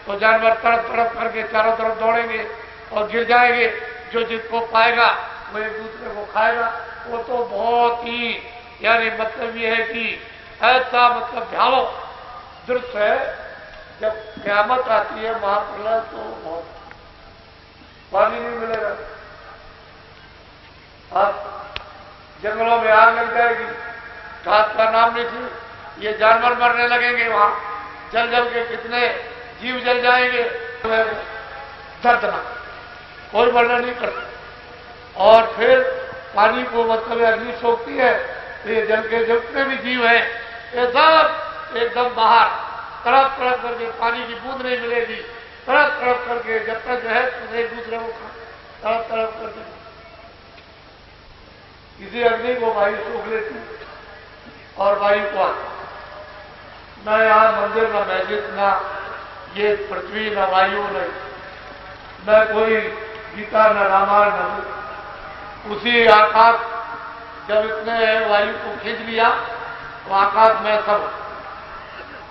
[SPEAKER 1] तो जानवर तड़प तड़प करके चारों तरफ दौड़ेंगे, और गिर जाएंगे। जो जिसको पाएगा वो एक दूसरे को खाएगा। वो तो बहुत ही यानी मतलब ये है कि ऐसा मतलब भयावह दृश्य है। जब क़यामत आती है महाप्रलय तो बहुत पानी नहीं मिलेगा। अब जंगलों में आग लग जाएगी, घास का नाम नहीं थी, ये जानवर मरने लगेंगे। वहां जल जल के कितने जीव जल जाएंगे, दर्दनाक, कोई वर्णन नहीं करता। और फिर पानी को मतलब अग्नि सोखती है तो ये जल के जितने भी जीव हैं ये सब एकदम बाहर तड़प तड़प करके, पानी की बूंद नहीं मिलेगी, तड़प तड़प करके जब तक जो है तो एक दूसरे को तड़प तड़प करके इसी अग्नि को वायु सूख लेती और वायु को आता। न यहाँ मंदिर न मस्जिद, न ये पृथ्वी, न वायु, न कोई गीता, न रामायण, न उसी आकाश। जब इसने वायु को खींच लिया तो आकाश में सब,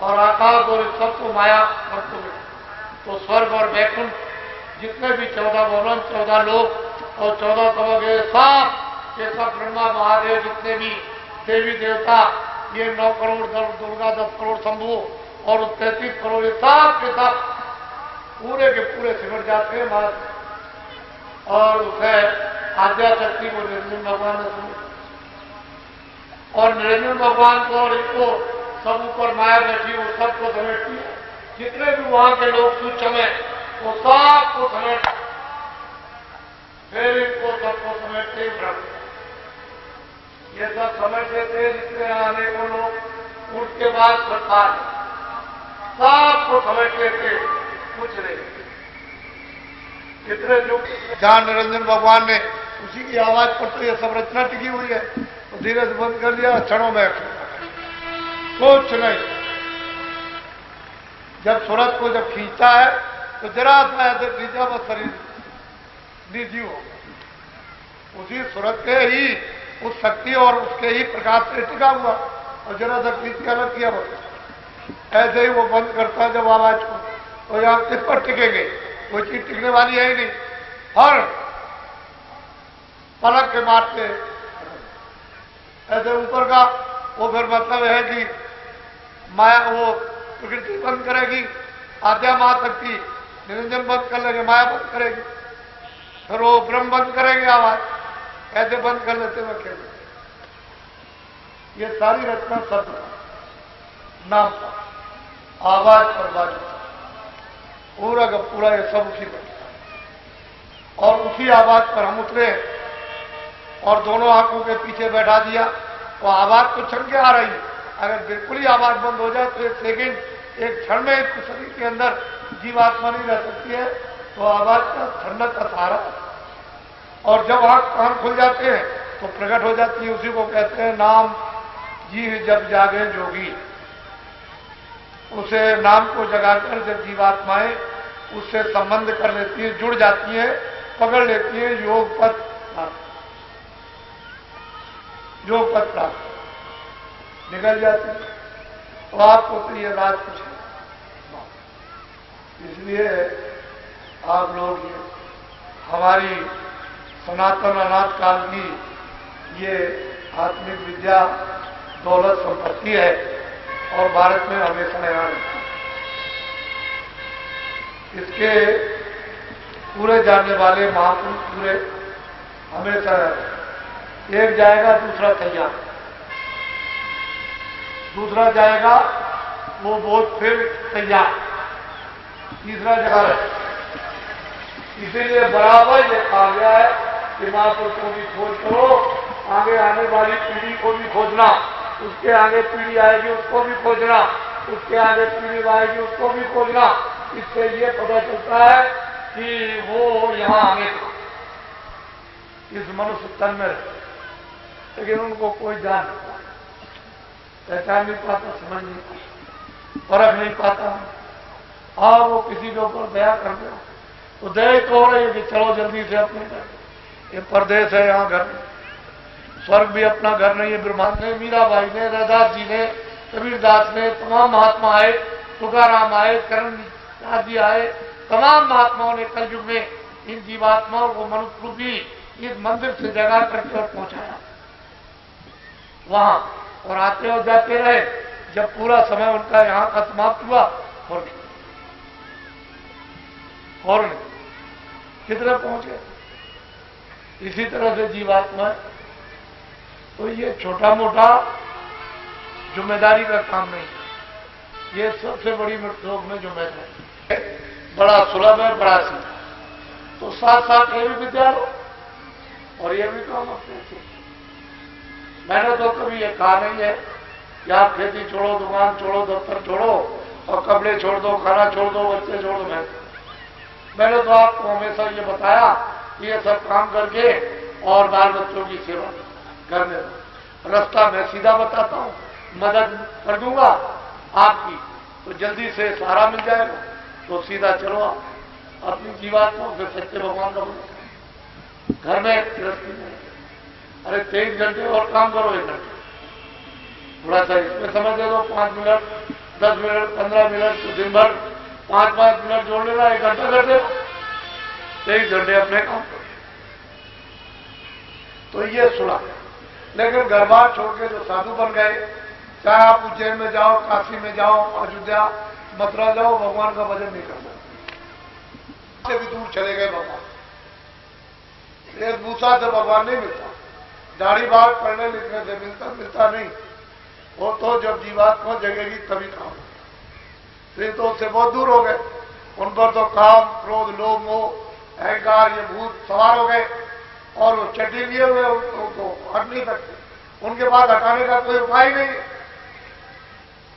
[SPEAKER 1] और आकाश और सब को माया सबको मिला। तो स्वर्ग और वैकुंठ जितने भी 14 भवन, 14 लोक और 14 कवगे साफ, ये सब ब्रह्मा महादेव जितने भी देवी देवता, ये 9 करोड़ दुर्गा, 10 करोड़ शंभु और 33 करोड़, ये सब के सब पूरे के पूरे सिमट जाते हैं महादेव। और उसे आद्या शक्ति को निरंजन भगवान ने सुनी, और निरंजन भगवान को और इनको सब ऊपर माया बैठी, वो सबको समेटती है। जितने भी वहां के लोग सूक्ष्म हैं वो सबको समेट, फिर इनको सबको समेटते ब्रह्म। ये सब समझते थे जितने आने को लोग, उसके बाद सरकार सबको समझ लेते, कुछ नहीं। इतने जो जहां निरंजन भगवान ने उसी की आवाज पर तो ये सब रचना टिकी हुई है, तो धीरे से बंद कर लिया, क्षणों में कुछ नहीं। जब सूरज को जब खींचता है तो जरा सा ऐसे खींचा बस शरीर निर्जीव हो गया। उसी सूरज के ही उस शक्ति और उसके ही प्रकाश से टिका हुआ, और जरा सा खींच के अलग किया बस। ऐसे ही वो बंद करता जब आवाज को, तो यहां किस पर टिकेंगे, कोई चीज टिकने वाली है ही नहीं। हर पलक के मारते ऐसे ऊपर का वो फिर मतलब है कि माया, वो प्रकृति बंद करेगी, आद्या महाशक्ति निरंजन बंद कर लेंगे, माया बंद करेगी, फिर वो ब्रह्म बंद करेंगे आवाज, ऐसे बंद कर लेते हुए खेल। ये सारी रचना शब्द नाम पर, आवाज पर बाजू, पूरा का पूरा ये सब उसी पर, और उसी आवाज पर हम उतरे और दोनों आंखों के पीछे बैठा दिया। तो आवाज तो छन के आ रही है, अगर बिल्कुल ही आवाज बंद हो जाए तो एक सेकेंड, एक क्षण में इस शरीर के अंदर जीवात्मा नहीं रह सकती है। तो आवाज का ठंडक का सहारा, और जब आंख कान खुल जाते हैं तो प्रकट हो जाती है। उसी को कहते हैं नाम जी जब जागे जोगी। उसे नाम को जगाकर जब जीवात्माएं उससे संबंध कर लेती है, जुड़ जाती है, पकड़ लेती है, योग पथ प्राप्त निकल जाती है। तो आपको तो ये राज कुछ है, इसलिए आप लोग ये हमारी सनातन अनाथ काल की ये आत्मिक विद्या दौलत संपत्ति है, और भारत में हमेशा यहाँ इसके पूरे जानने वाले महापुरुष पूरे हमेशा एक जाएगा दूसरा तैयार, दूसरा जाएगा वो बोझ फिर तैयार, तीसरा जगह। इसीलिए बराबर ये कहा गया है कि महापुरुष को भी खोज करो, आगे आने वाली पीढ़ी को भी खोजना, उसके आगे पीढ़ी आएगी उसको भी खोजना, उसके आगे पीढ़ी आएगी उसको भी खोजना। इससे ये पता चलता है कि वो यहाँ आगे इस मनुष्य तन में, लेकिन उनको कोई जान नहीं पाता, पहचान नहीं पाता, समझ नहीं पाता, परख नहीं पाता। और वो किसी के ऊपर दया कर दे तो दया तो हो रही है कि चलो जल्दी से अपने घर, ये परदेश है, यहाँ घर नहीं, स्वर्ग भी अपना घर नहीं है। ब्रह्मा ने, मीराबाई ने, रैदास जी ने, कबीरदास ने, तमाम महात्मा आए, तुकाराम आए, करण दास जी आए, तमाम महात्माओं ने कलयुग में इन जीवात्माओं को मनुष्य रूपी इस मंदिर से जगा करके और पहुंचाया वहां, और आते और जाते रहे। जब पूरा समय उनका यहां का समाप्त हुआ और नहीं कितने पहुंचे। इसी तरह से जीवात्मा, तो ये छोटा मोटा जिम्मेदारी का काम नहीं, ये सबसे बड़ी मृत्यु में जिम्मेदारी है। बड़ा सुलभ है, बड़ा सीधा, तो साथ साथ ये भी विद्या लो और ये भी काम अपने से। मैंने तो कभी ये कहा नहीं है कि आप खेती छोड़ो, दुकान छोड़ो, दफ्तर छोड़ो और कपड़े छोड़ दो, खाना छोड़ दो, बच्चे छोड़ दो। मैंने तो आपको हमेशा ये बताया कि ये सब काम करके और बाल बच्चों की सेवा करने दो। रास्ता मैं सीधा बताता हूं, मदद कर दूंगा आपकी, तो जल्दी से सहारा मिल जाएगा, तो सीधा चलो आप अपनी जीवात्मा फिर सच्चे भगवान का बोलो। घर में गृहस्थी नहीं, अरे 23 घंटे और काम करो, 1 घंटे थोड़ा सा इसमें समय दे दो, 5 मिनट, 10 मिनट, 15 मिनट, तो दिन भर 5-5 मिनट जोड़ लेना, 1 घंटा कर देना, 23 घंटे अपने काम करो। तो ये सुना। लेकिन घर बार छोड़ के जो साधु बन गए, चाहे आप उज्जैन में जाओ, काशी में जाओ, अयोध्या, मथुरा जाओ, भगवान का भजन नहीं करना, से भी दूर चले गए भगवान। एक भूसा से भगवान नहीं मिलता, दाढ़ी बाल पढ़ने लिखने से मिलता नहीं। वो तो जब जीवात्मा जगेगी तभी काम। फिर तो उससे बहुत दूर हो गए, उन पर तो काम, क्रोध, लोभ, मोह, अहंकार, ये भूत सवार हो गए और वो चट्टी लिए हुए उनको हट नहीं सकते, उनके बाद हटाने का कोई उपाय नहीं है।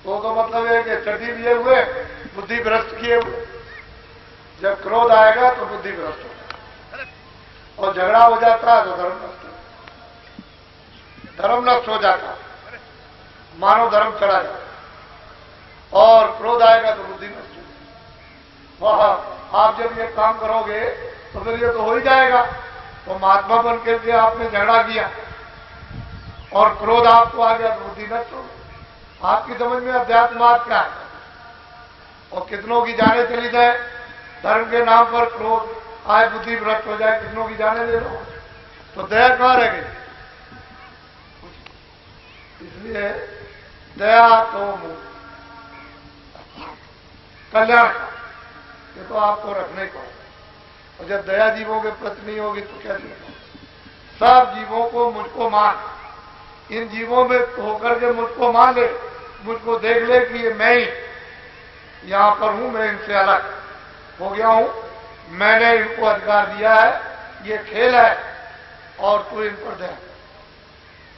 [SPEAKER 1] तो मतलब है कि चट्टी लिए हुए, बुद्धि भ्रष्ट किए हुए। जब क्रोध आएगा तो बुद्धि भ्रष्ट होगा और झगड़ा हो जाता है तो धर्म नष्ट धर्म नष्ट हो जाता, मानव धर्म चला जाता, और क्रोध आएगा तो बुद्धि नष्ट हो। वह आप जब ये काम करोगे तो फिर ये तो हो ही जाएगा। तो महात्मा बन करके आपने झगड़ा किया और क्रोध आपको आ गया तो बुद्धि नष्ट हो गई। आपकी समझ में अध्यात्मवाद क्या है? और कितनों की जाने चली जाए, धर्म के नाम पर क्रोध आए, बुद्धि भ्रष्ट हो जाए, कितनों की जाने ले लो, तो दया कहां रह गई? इसलिए दया तो कल्याण, ये तो आपको रखना ही पड़ेगा। और जब दया जीवों के प्रति नहीं होगी तो क्या होगा? सब जीवों को मुझको मान, इन जीवों में होकर के मुझको मान ले, मुझको देख ले कि ये मैं ही यहां पर हूं, मैं इनसे अलग हो गया हूं, मैंने इनको अधिकार दिया है, ये खेल है और तू इन पर दया,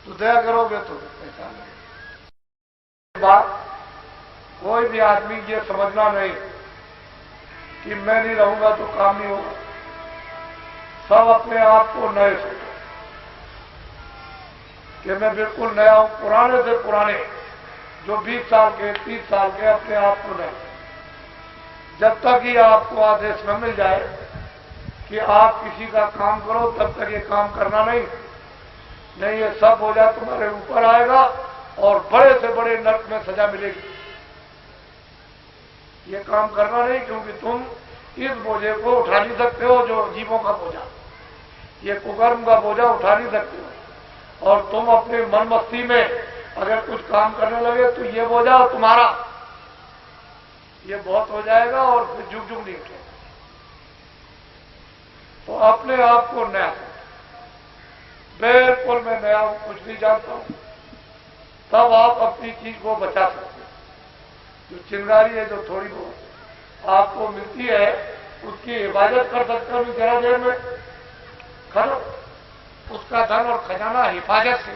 [SPEAKER 1] तो दया करोगे तो पहचान लगेगी। बात कोई भी आदमी ये समझना नहीं कि मैं नहीं रहूंगा तो काम नहीं होगा। सब अपने आप को नए सोचो कि मैं बिल्कुल नया हूं, पुराने से पुराने जो 20 साल के, 30 साल के, अपने आप को नए। जब तक ही आपको आदेश न मिल जाए कि आप किसी का काम करो, तब तक ये काम करना नहीं ये सब बोझा तुम्हारे ऊपर आएगा और बड़े से बड़े नरक में सजा मिलेगी। ये काम करना नहीं, क्योंकि तुम इस बोझे को उठा नहीं सकते हो, जो जीवों का बोझा, ये कुकर्म का बोझा उठा नहीं सकते हो। और तुम अपने मन मस्ती में अगर कुछ काम करने लगे तो ये बोझा तुम्हारा, ये बहुत हो जाएगा और फिर जुग जुग नहीं उठेगा। तो अपने आप को नया, बिल्कुल मैं नया हूं, कुछ नहीं जानता हूं, तब आप अपनी चीज को बचा सकते हैं। जो चिंगारी है, जो थोड़ी बहुत आपको मिलती है, उसकी हिफाजत कर सकते हो जरा देर में खत्म। उसका धन और खजाना हिफाजत से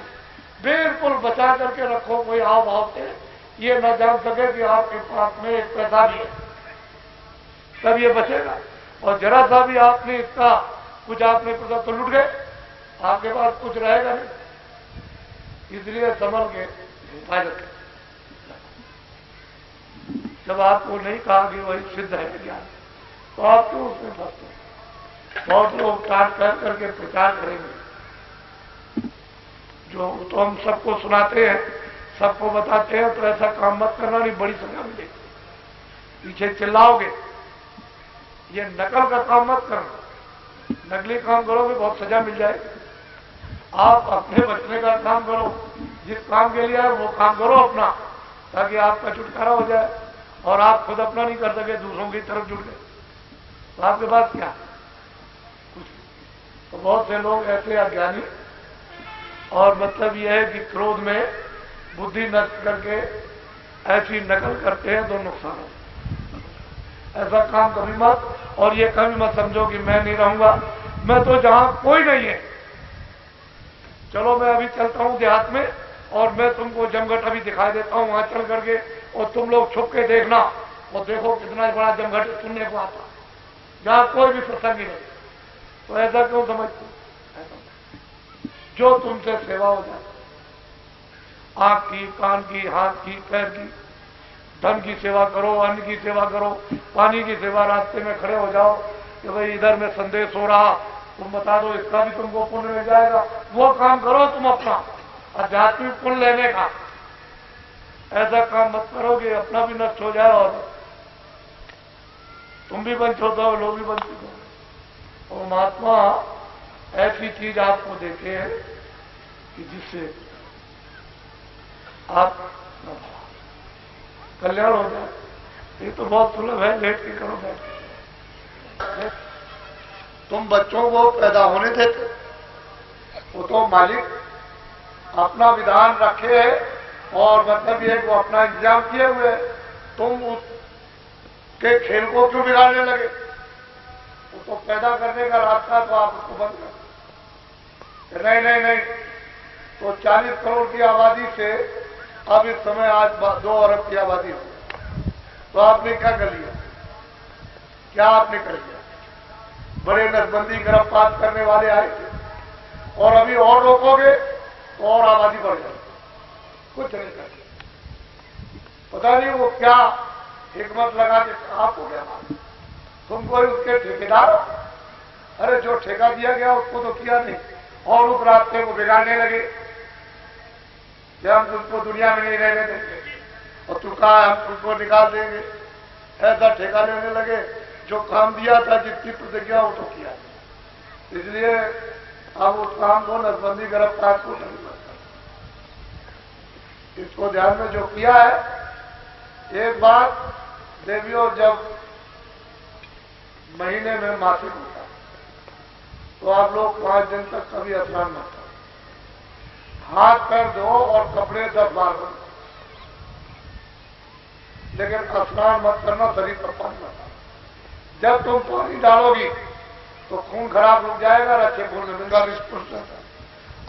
[SPEAKER 1] बिल्कुल बचा करके रखो, कोई हाव भाव से ये न जान सके कि आपके पास में एक पैसा भी है, तब ये बचेगा। और जरा सा भी आपने इसका कुछ आपने पैसा तो लुट गए, आपके पास कुछ रहेगा नहीं। इसलिए संभल के हिफाजत। जब आपको नहीं कहा कि वही सिद्ध है ज्ञान, तो आप क्यों उसमें फंसते? बहुत लोग टाट कर करके प्रचार करेंगे, जो तो हम सबको सुनाते हैं, सबको बताते हैं, तो ऐसा काम मत करना, नहीं बड़ी सजा मिलेगी। पीछे चिल्लाओगे, ये नकल का काम मत करना, नकली काम करोगे बहुत सजा मिल जाएगी। आप अपने बचने का काम करो, जिस काम के लिए वो काम करो अपना, ताकि आपका छुटकारा हो जाए और आप खुद अपना नहीं कर सके, दूसरों की तरफ जुड़ गए तो आपके पास क्या कुछ। तो बहुत से लोग ऐसे अज्ञानी और मतलब यह है कि क्रोध में बुद्धि नष्ट करके ऐसी नकल करते हैं तो नुकसान हो। ऐसा काम कभी मत, और ये कभी मत समझो कि मैं नहीं रहूंगा, मैं तो जहां कोई नहीं है, चलो मैं अभी चलता हूं देहात में और मैं तुमको जमघट अभी दिखाई देता हूं, वहां चल करके, और तुम लोग छुप के देखना और देखो कितना बड़ा जमघट सुनने को आता, जहां कोई भी प्रसंग नहीं। तो ऐसा क्यों समझते? जो तुमसे सेवा हो जाए, आंख की, कान की, हाथ की, पैर की, धन की सेवा करो, अन्न की सेवा करो, पानी की सेवा, रास्ते में खड़े हो जाओ कि भाई इधर में संदेश हो रहा, तुम बता दो, इसका भी तुमको पुण्य मिल जाएगा, वो काम करो तुम अपना आध्यात्मिक पुण्य लेने का। ऐसा काम मत करो कि अपना भी नष्ट हो जाए और तुम भी वंचित हो, लोग भी वंचित हो। और महात्मा ऐसी चीज आपको देते हैं कि जिससे आप कल्याण हो जाए। ये तो बहुत सुलभ है, लेट के करो, बैठ। तुम बच्चों को पैदा होने देते, वो तो मालिक अपना विधान रखे है और मतलब ये वो अपना इंतजाम किए हुए, तुम उसके खेल को क्यों बिगाड़ने लगे? वो तो पैदा करने का रास्ता तो आप उसको बंद कर। नहीं नहीं नहीं, तो 40 करोड़ की आबादी से अब इस समय आज 2 अरब की आबादी हो, तो आपने क्या कर लिया? क्या आपने कर लिया? बड़े नसबंदी गिरफ्तार करने वाले आए थे और अभी और रोकोगे तो और आबादी बढ़ जाएगी। कुछ नहीं कर, पता नहीं वो क्या हिकमत लगा के आपको क्या मालूम, तुम कोई उसके ठेकेदार हो? अरे जो ठेका दिया गया उसको तो किया नहीं और उस रास्ते को बिगाड़ने लगे कि हम तुमको दुनिया में नहीं रहने देंगे और तू कहा हम तुमको निकाल देंगे। ऐसा ठेका लेने लगे, जो काम दिया था, जिसकी प्रतिज्ञा वो तो किया। इसलिए अब उस काम को नसबंदी गिरफ्तार को नहीं करता। इसको ध्यान में जो किया है, एक बार देवियों जब महीने में मासिक होता तो आप लोग 5 दिन तक कभी स्नान मत करो, हाथ पैर धो और कपड़े 10 बार बदलो, लेकिन स्नान मत करना, शरीर पर पानी मत। जब तुम पानी डालोगी तो खून खराब रुक जाएगा, रखे खून में मिलकर स्पुष्ट रहता।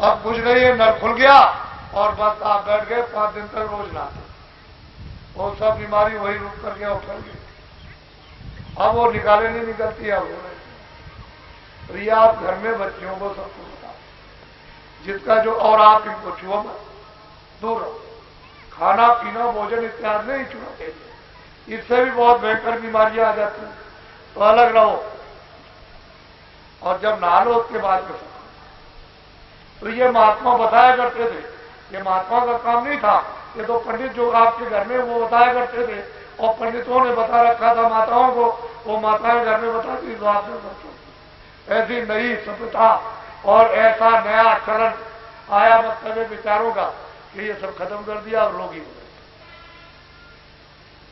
[SPEAKER 1] अब कुछ नहीं है, नल खुल गया और बस आप बैठ गए 5 दिन तक रोज नहाते, वो सब बीमारी वही रुक करके और फैल गई। अब वो निकाले नहीं निकलती है। तो ये आप घर में बच्चियों को सबको बताओ, जिसका जो, और आप इनको छुओ मत, दूर रहो। खाना पीना भोजन इत्यादि नहीं छुआ चाहिए, इससे भी बहुत भयंकर बीमारियां आ जाती हैं, तो अलग रहो। और जब नहा लो उसके बाद में सको। तो ये महात्मा बताया करते थे, ये महात्मा का काम नहीं था, ये तो पंडित जो आपके घर में वो बताया करते थे, और पंडितों ने बता रखा था माताओं को, वो माताएं घर में बताती तो आपने बच्चों। ऐसी नई सभ्यता और ऐसा नया चरण आया मतलब विचारों का कि ये सब खत्म कर दिया और लोग ही हो गए।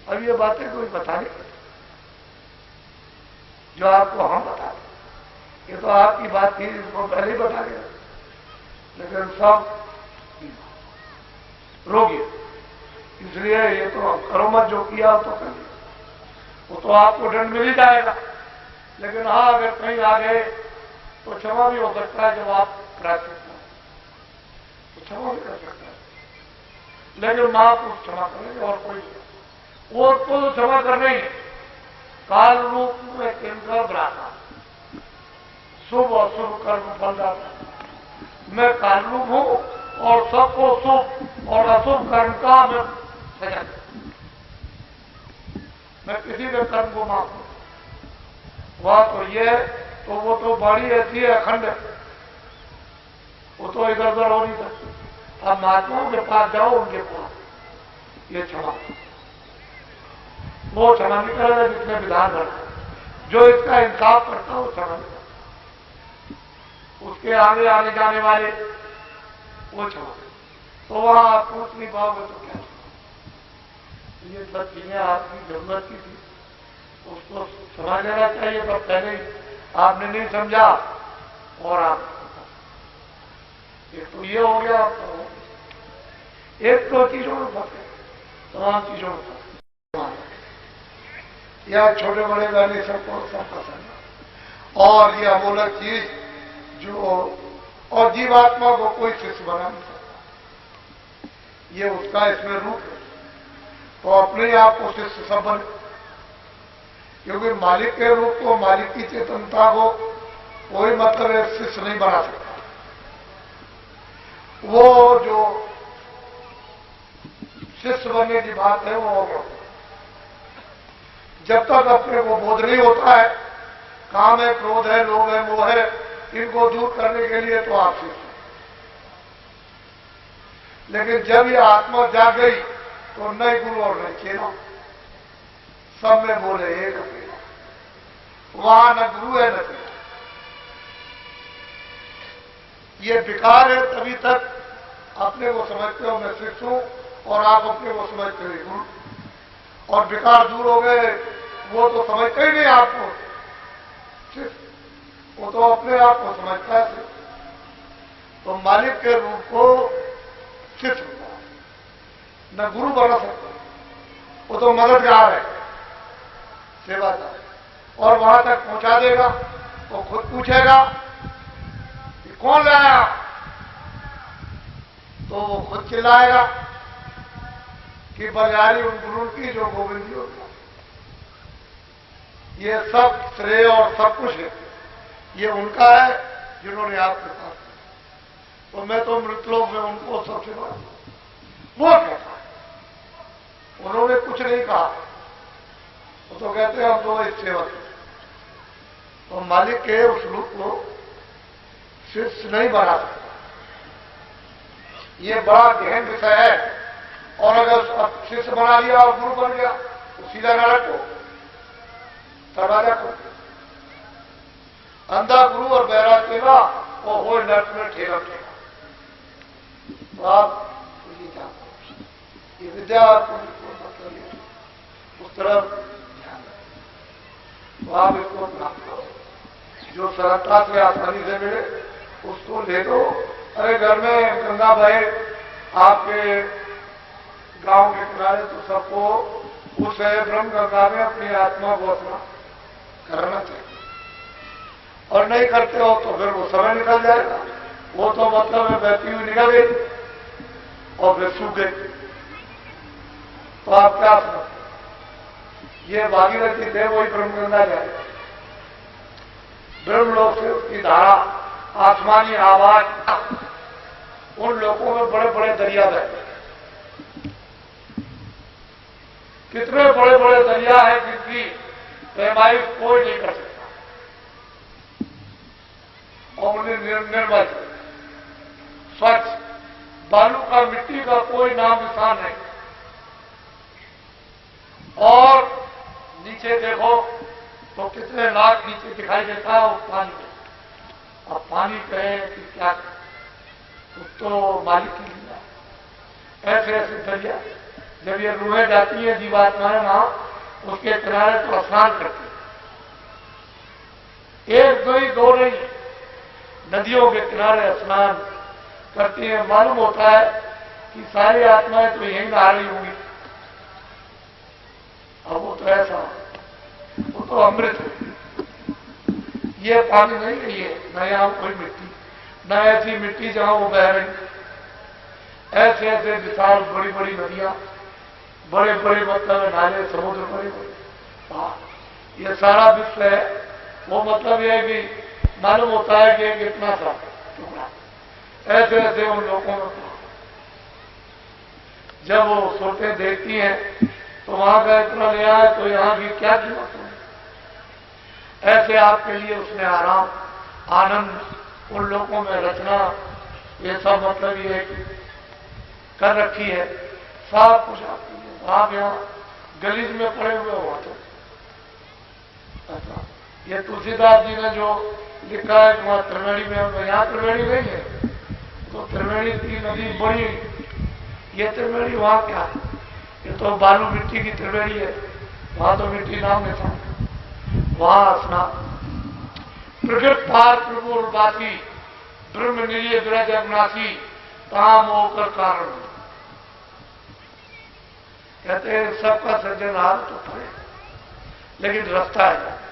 [SPEAKER 1] अब ये बातें कोई बता नहीं, जो आपको हम बता रहे, ये तो आपकी बात थी, इसको पहले ही बता गया, लेकिन सब रोगी। इसलिए ये तो करो मत, जो किया तो कर लिया, वो तो आपको दंड मिल ही जाएगा। लेकिन हाँ, अगर कहीं आ गए तो क्षमा भी हो सकता है, जब आप प्रायश्चित हो तो क्षमा भी कर सकता है, लेकिन महापुरुष क्षमा करेंगे और कोई वो तो क्षमा करना ही। काल रूप में किंकर ब्राह्मण, शुभ और शुभ कर्म फल जाता। मैं काल रूप हूं और सबको शुभ और अशुभ कर्म का मैं सजा, मैं किसी के कर्म को माफ हूं। वह तो ये, तो वो तो बड़ी ऐसी है अखंड, वो तो इधर उधर हो नहीं सकती। अब महात्माओं के पास जाओ, उनके पास ये क्षमा, वो क्षमा नहीं करेगा जिसने विधान रखा, जो इसका इंसाफ करता है वो क्षमा नहीं करता। उसके आगे आने जाने वाले वो छोड़, तो वहां आप पूछ नहीं पाओगे तो क्या छोड़ो। ये सब चीजें आपकी जरूरत की थी, उसको समझ लेना चाहिए। तो पहले ही आपने नहीं समझा और आप एक तो ये हो गया, तो एक तो चीजों में फंसे, तमाम चीजों में फंसे, या छोटे बड़े गाने सबको सब पसंद। और ये अमूलक चीज जो, और जीवात्मा को कोई शिष्य बना नहीं सकता, ये उसका इसमें रूप है। तो अपने आप को शिष्य सब बने, क्योंकि मालिक के रूप को, मालिक की चेतनता को कोई मतलब शिष्य नहीं बना सकता। वो जो शिष्य बनने की बात है वो होगा जब तक अपने को बोध नहीं होता है, काम है, क्रोध है, लोभ है, मोह है, इनको दूर करने के लिए तो आप शिष्य। लेकिन जब ये आत्मा जाग गई तो नई गुरु और नई चेला, सब में बोले एक अकेला, वहां न गुरु है न चेला। ये विकार है, तभी तक अपने को समझते हो मैं शिष्य हूं, और आप अपने को समझते हो गुरु। और विकार दूर हो गए, वो तो समझते ही नहीं आपको शिष्य, वो तो अपने आप को समझता है शिष्य। तो मालिक के रूप को शिष्य होता है, न गुरु बना सकता, वो तो मददगार है, सेवादार है। और वहां तक पहुंचा देगा तो खुद पूछेगा कि कौन लाया, तो वो खुद चिल्लाएगा कि बलिहारी उन गुरु की जो गोविंद जी होता। ये सब श्रेय और सब कुछ है, ये उनका है जिन्होंने आपके पास। तो मैं तो मृतलोक में उनको सबसे बड़ा वो कहता है, उन्होंने कुछ नहीं कहा, वो तो कहते हैं हम तो इस सेवक। तो मालिक के उस रूप को शिष्य नहीं बना सकता, ये बड़ा गहन विषय है। और अगर शिष्य बना लिया और गुरु बन गया तो सीधा नरक को दरवाजा को, अंधा गुरु और बहरा सेवा वो हो नरक में ठेला ठेला। तो आप ये विद्या आपको मतलब उस तरफ ध्यान रखें, तो आप इसको प्राप्त करो, जो सरलता से आसानी से मिले उसको ले दो। अरे घर में गंगा बहे आपके गांव के किनारे, तो सबको उस ब्रह्म गंगा में अपनी आत्मा को अपना करना चाहिए। और नहीं करते हो तो फिर वो समय निकल जाएगा, वो तो मतलब है बहती हुई निकल गई और फिर सूख गई, तो आप क्या समझते? ये भागीरथी थे, वही ब्रह्म गंगा जाए, ब्रह्मलोक से उसकी धारा, आसमानी आवाज, उन लोगों में बड़े बड़े दरिया बहते, कितने बड़े बड़े दरिया है जिनकी पैमाइश कोई नहीं कर सकता, और उन्हें निर्मल स्वच्छ, बालू का, मिट्टी का कोई नाम निशान नहीं। और नीचे देखो तो कितने लाख नीचे दिखाई देता है उस पानी में। अब पानी कहे कि क्या कहे, तो मालिक की लीला। ऐसे ऐसे दरिया, जब ये रूहें जाती है जीवात्माएं वहां, उसके किनारे तो स्नान करती है, एक दो नहीं, नदियों के किनारे स्नान करती है। मालूम होता है कि सारी आत्माएं तो यहीं नहा रही होंगी। अब वो तो ऐसा, वो तो अमृत है, ये पानी नहीं है, ये न यहां कोई मिट्टी, न ऐसी मिट्टी जहां वो बह रही। ऐसे ऐसे विशाल बड़ी बड़ी नदियां, बड़े बड़े मतलब नाले, समुद्र बड़े बड़े, ये सारा विश्व है। वो मतलब यह है कि मालूम होता है कि एक इतना सा टुकड़ा, ऐसे ऐसे उन लोगों में जब वो सोते देखती हैं तो वहां का इतना नया है, तो यहां की क्या कीमत है। ऐसे आपके लिए उसने आराम, आनंद उन लोगों में रचना, ये सब मतलब ये कर रखी है, सब कुछ आपके लिए। आप यहाँ गलीज में पड़े हुए हो तो ऐसा। ये तुलसीदास जी ने जो लिखा है वहां त्रिवेणी में, यहाँ त्रिवेणी नहीं है, तो त्रिवेणी की नदी बड़ी, ये त्रिवेणी वहां क्या है, ये तो बालू मिट्टी की त्रिवेणी है, वहां तो मिट्टी नाम नहीं था, वहां स्नान। प्रकृत पार प्रभु बासी ब्रह्म निरिय विरज अविनाशी ताम होकर कारण। कहते हैं सबका सृजनहार तो पड़े, लेकिन रास्ता है,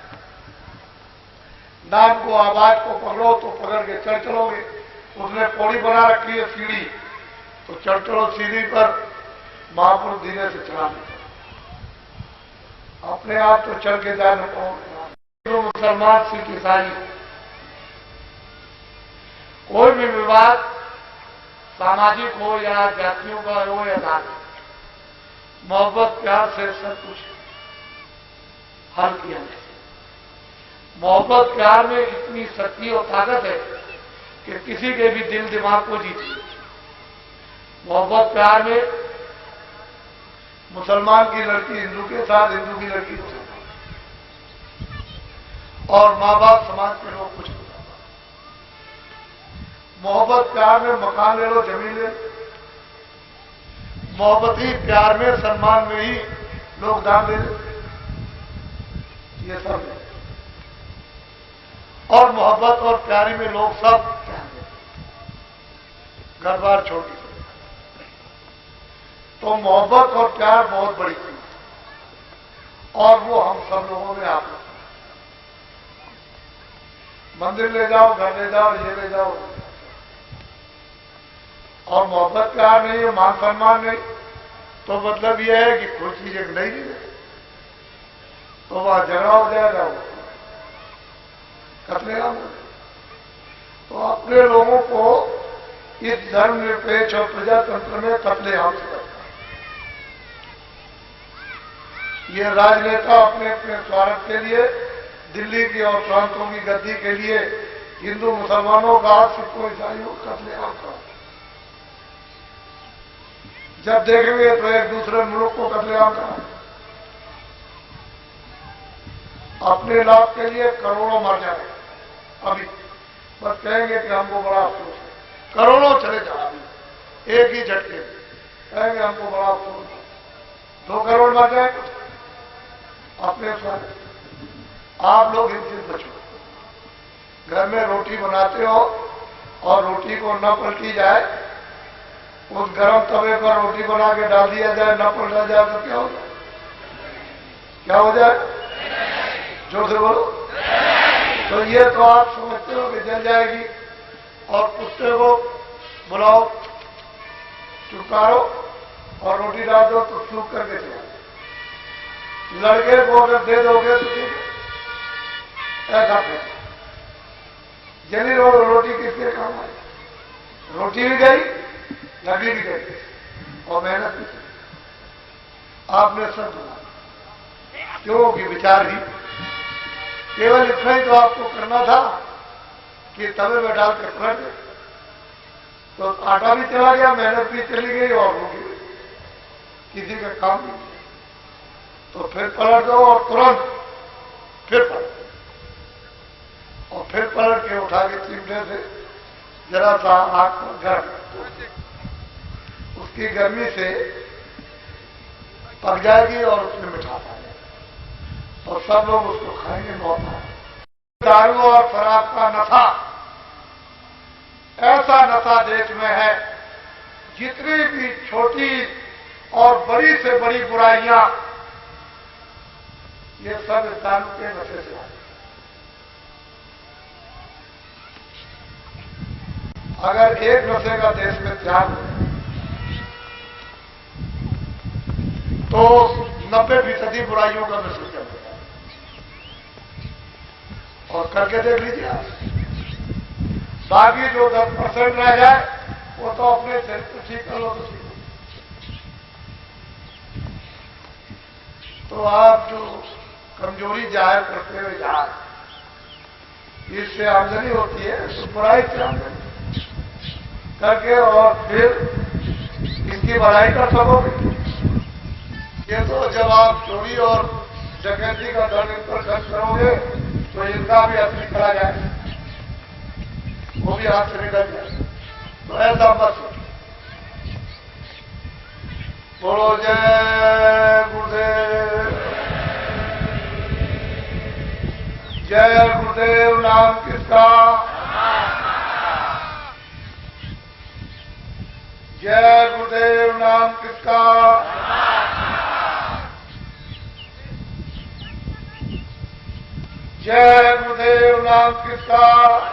[SPEAKER 1] नाम को आवाज को पकड़ो तो पकड़ के चढ़ चलोगे। उसने पौड़ी बना रखी है सीढ़ी, तो चढ़ चलो सीढ़ी पर, महापुरुष धीरे से चला लेते, अपने आप तो चढ़ के जा न पाओगे। तो मुसलमान सिख ईसाई कोई भी विवाद सामाजिक हो या जातियों का हो या धार्मिक, मोहब्बत प्यार से सब कुछ हल किया जाए। मोहब्बत प्यार में इतनी शक्ति और ताकत है कि किसी के भी दिल दिमाग को जीती है। मोहब्बत प्यार में मुसलमान की लड़की हिंदू के साथ, हिंदू की लड़की मुसलमान, और माँ बाप समाज के लोग कुछ नहीं। मोहब्बत प्यार में मकान ले लो, जमीन ले लो, मोहब्बती प्यार में सम्मान में ही लोग दान दे देते, ये सब है। और मोहब्बत और प्यारी में लोग सब क्या घर बार छोड़ के, तो मोहब्बत और प्यार बहुत बड़ी चीज है, और वो हम सब लोगों में आप मंदिर ले जाओ, घर ले जाओ, ये ले जाओ, और मोहब्बत प्यार नहीं है, मान सम्मान नहीं, तो मतलब यह है कि कोई चीज एक नहीं है, तो वहां झगड़ा हो जाएगा, कतलेआम हो जाएगा। तो अपने लोगों को इस धर्मनिरपेक्ष और प्रजातंत्र में कतलेआम से करता है। ये राजनेता अपने अपने स्वार्थ के लिए, दिल्ली की और प्रांतों की गद्दी के लिए हिंदू मुसलमानों का, सिखों ईसाइयों का कतलेआम कर, जब देखेंगे तो एक दूसरे मुल्क को कतलेआम करा, अपने लाभ के लिए करोड़ों मर जाए। अभी बस कहेंगे कि हमको बड़ा अफसोस है, करोड़ों चले जाए एक ही झटके में, कहेंगे हमको बड़ा अफसोस है, 2 करोड़ मर जाए अपने स्वास्थ्य। आप लोग इनसे बचो। घर में रोटी बनाते हो और रोटी को न पलटी जाए, उस गर्म तवे पर रोटी बना के डाल दिया जाए, न पलटा जाए तो क्या हो जाए? क्या हो जाए? जोर से बोलो। तो ये तो आप समझते हो कि जल जाएगी, और कुत्ते को बुलाओ, चुकारो और रोटी डाल दो तो सूख करके चलो। लड़के को अगर दे दोगे तो ठीक है, ऐसा है। जली रोटी किसके काम आई? रोटी भी गई, लकड़ी भी गई, और मेहनत भी गई। आपने सब बना, क्योंकि विचार ही केवल इतना ही तो आपको करना था कि तवे में डालकर पलट दे, तो आटा भी चला गया, मेहनत भी चली गई, और रोटी भी, किसी का काम नहीं। तो फिर पलट दो और तुरंत फिर पलट, और फिर पलट के उठा के चिमटे से जरा सा आग पर गर्म, उसकी गर्मी से पक जाएगी और उसमें मिठास आ जाएगी, और सब लोग उसको खाएंगे। बहुत दारू और शराब का नशा, ऐसा नशा देश में है, जितनी भी छोटी और बड़ी से बड़ी बुराइयां, ये सब दारू के नशे से आती। अगर एक नशे का देश में त्याग हो तो 90% बुराइयों का नशा चल रहा है, और करके देख लीजिए आप। बाकी जो 10% रह जाए वो तो अपने शरीर को ठीक कर लो तो ठीक। तो आप जो कमजोरी जाहिर करते हुए जा रहे, इससे आमदनी होती है, तो बुराई से आमदनी करके और फिर इसकी बढ़ाई कर सकोगे। ये तो जब आप चोरी और डकैती का धन इन पर खर्च करोगे तो इनका भी असली करा जाए। भी हाथ से निकल जाए। तो ऐसा मत सोचो। बोलो जय गुरुदेव। जय गुरुदेव नाम किसका? जय गुरुदेव नाम किसका? जय गुरुदेव नाम किसका?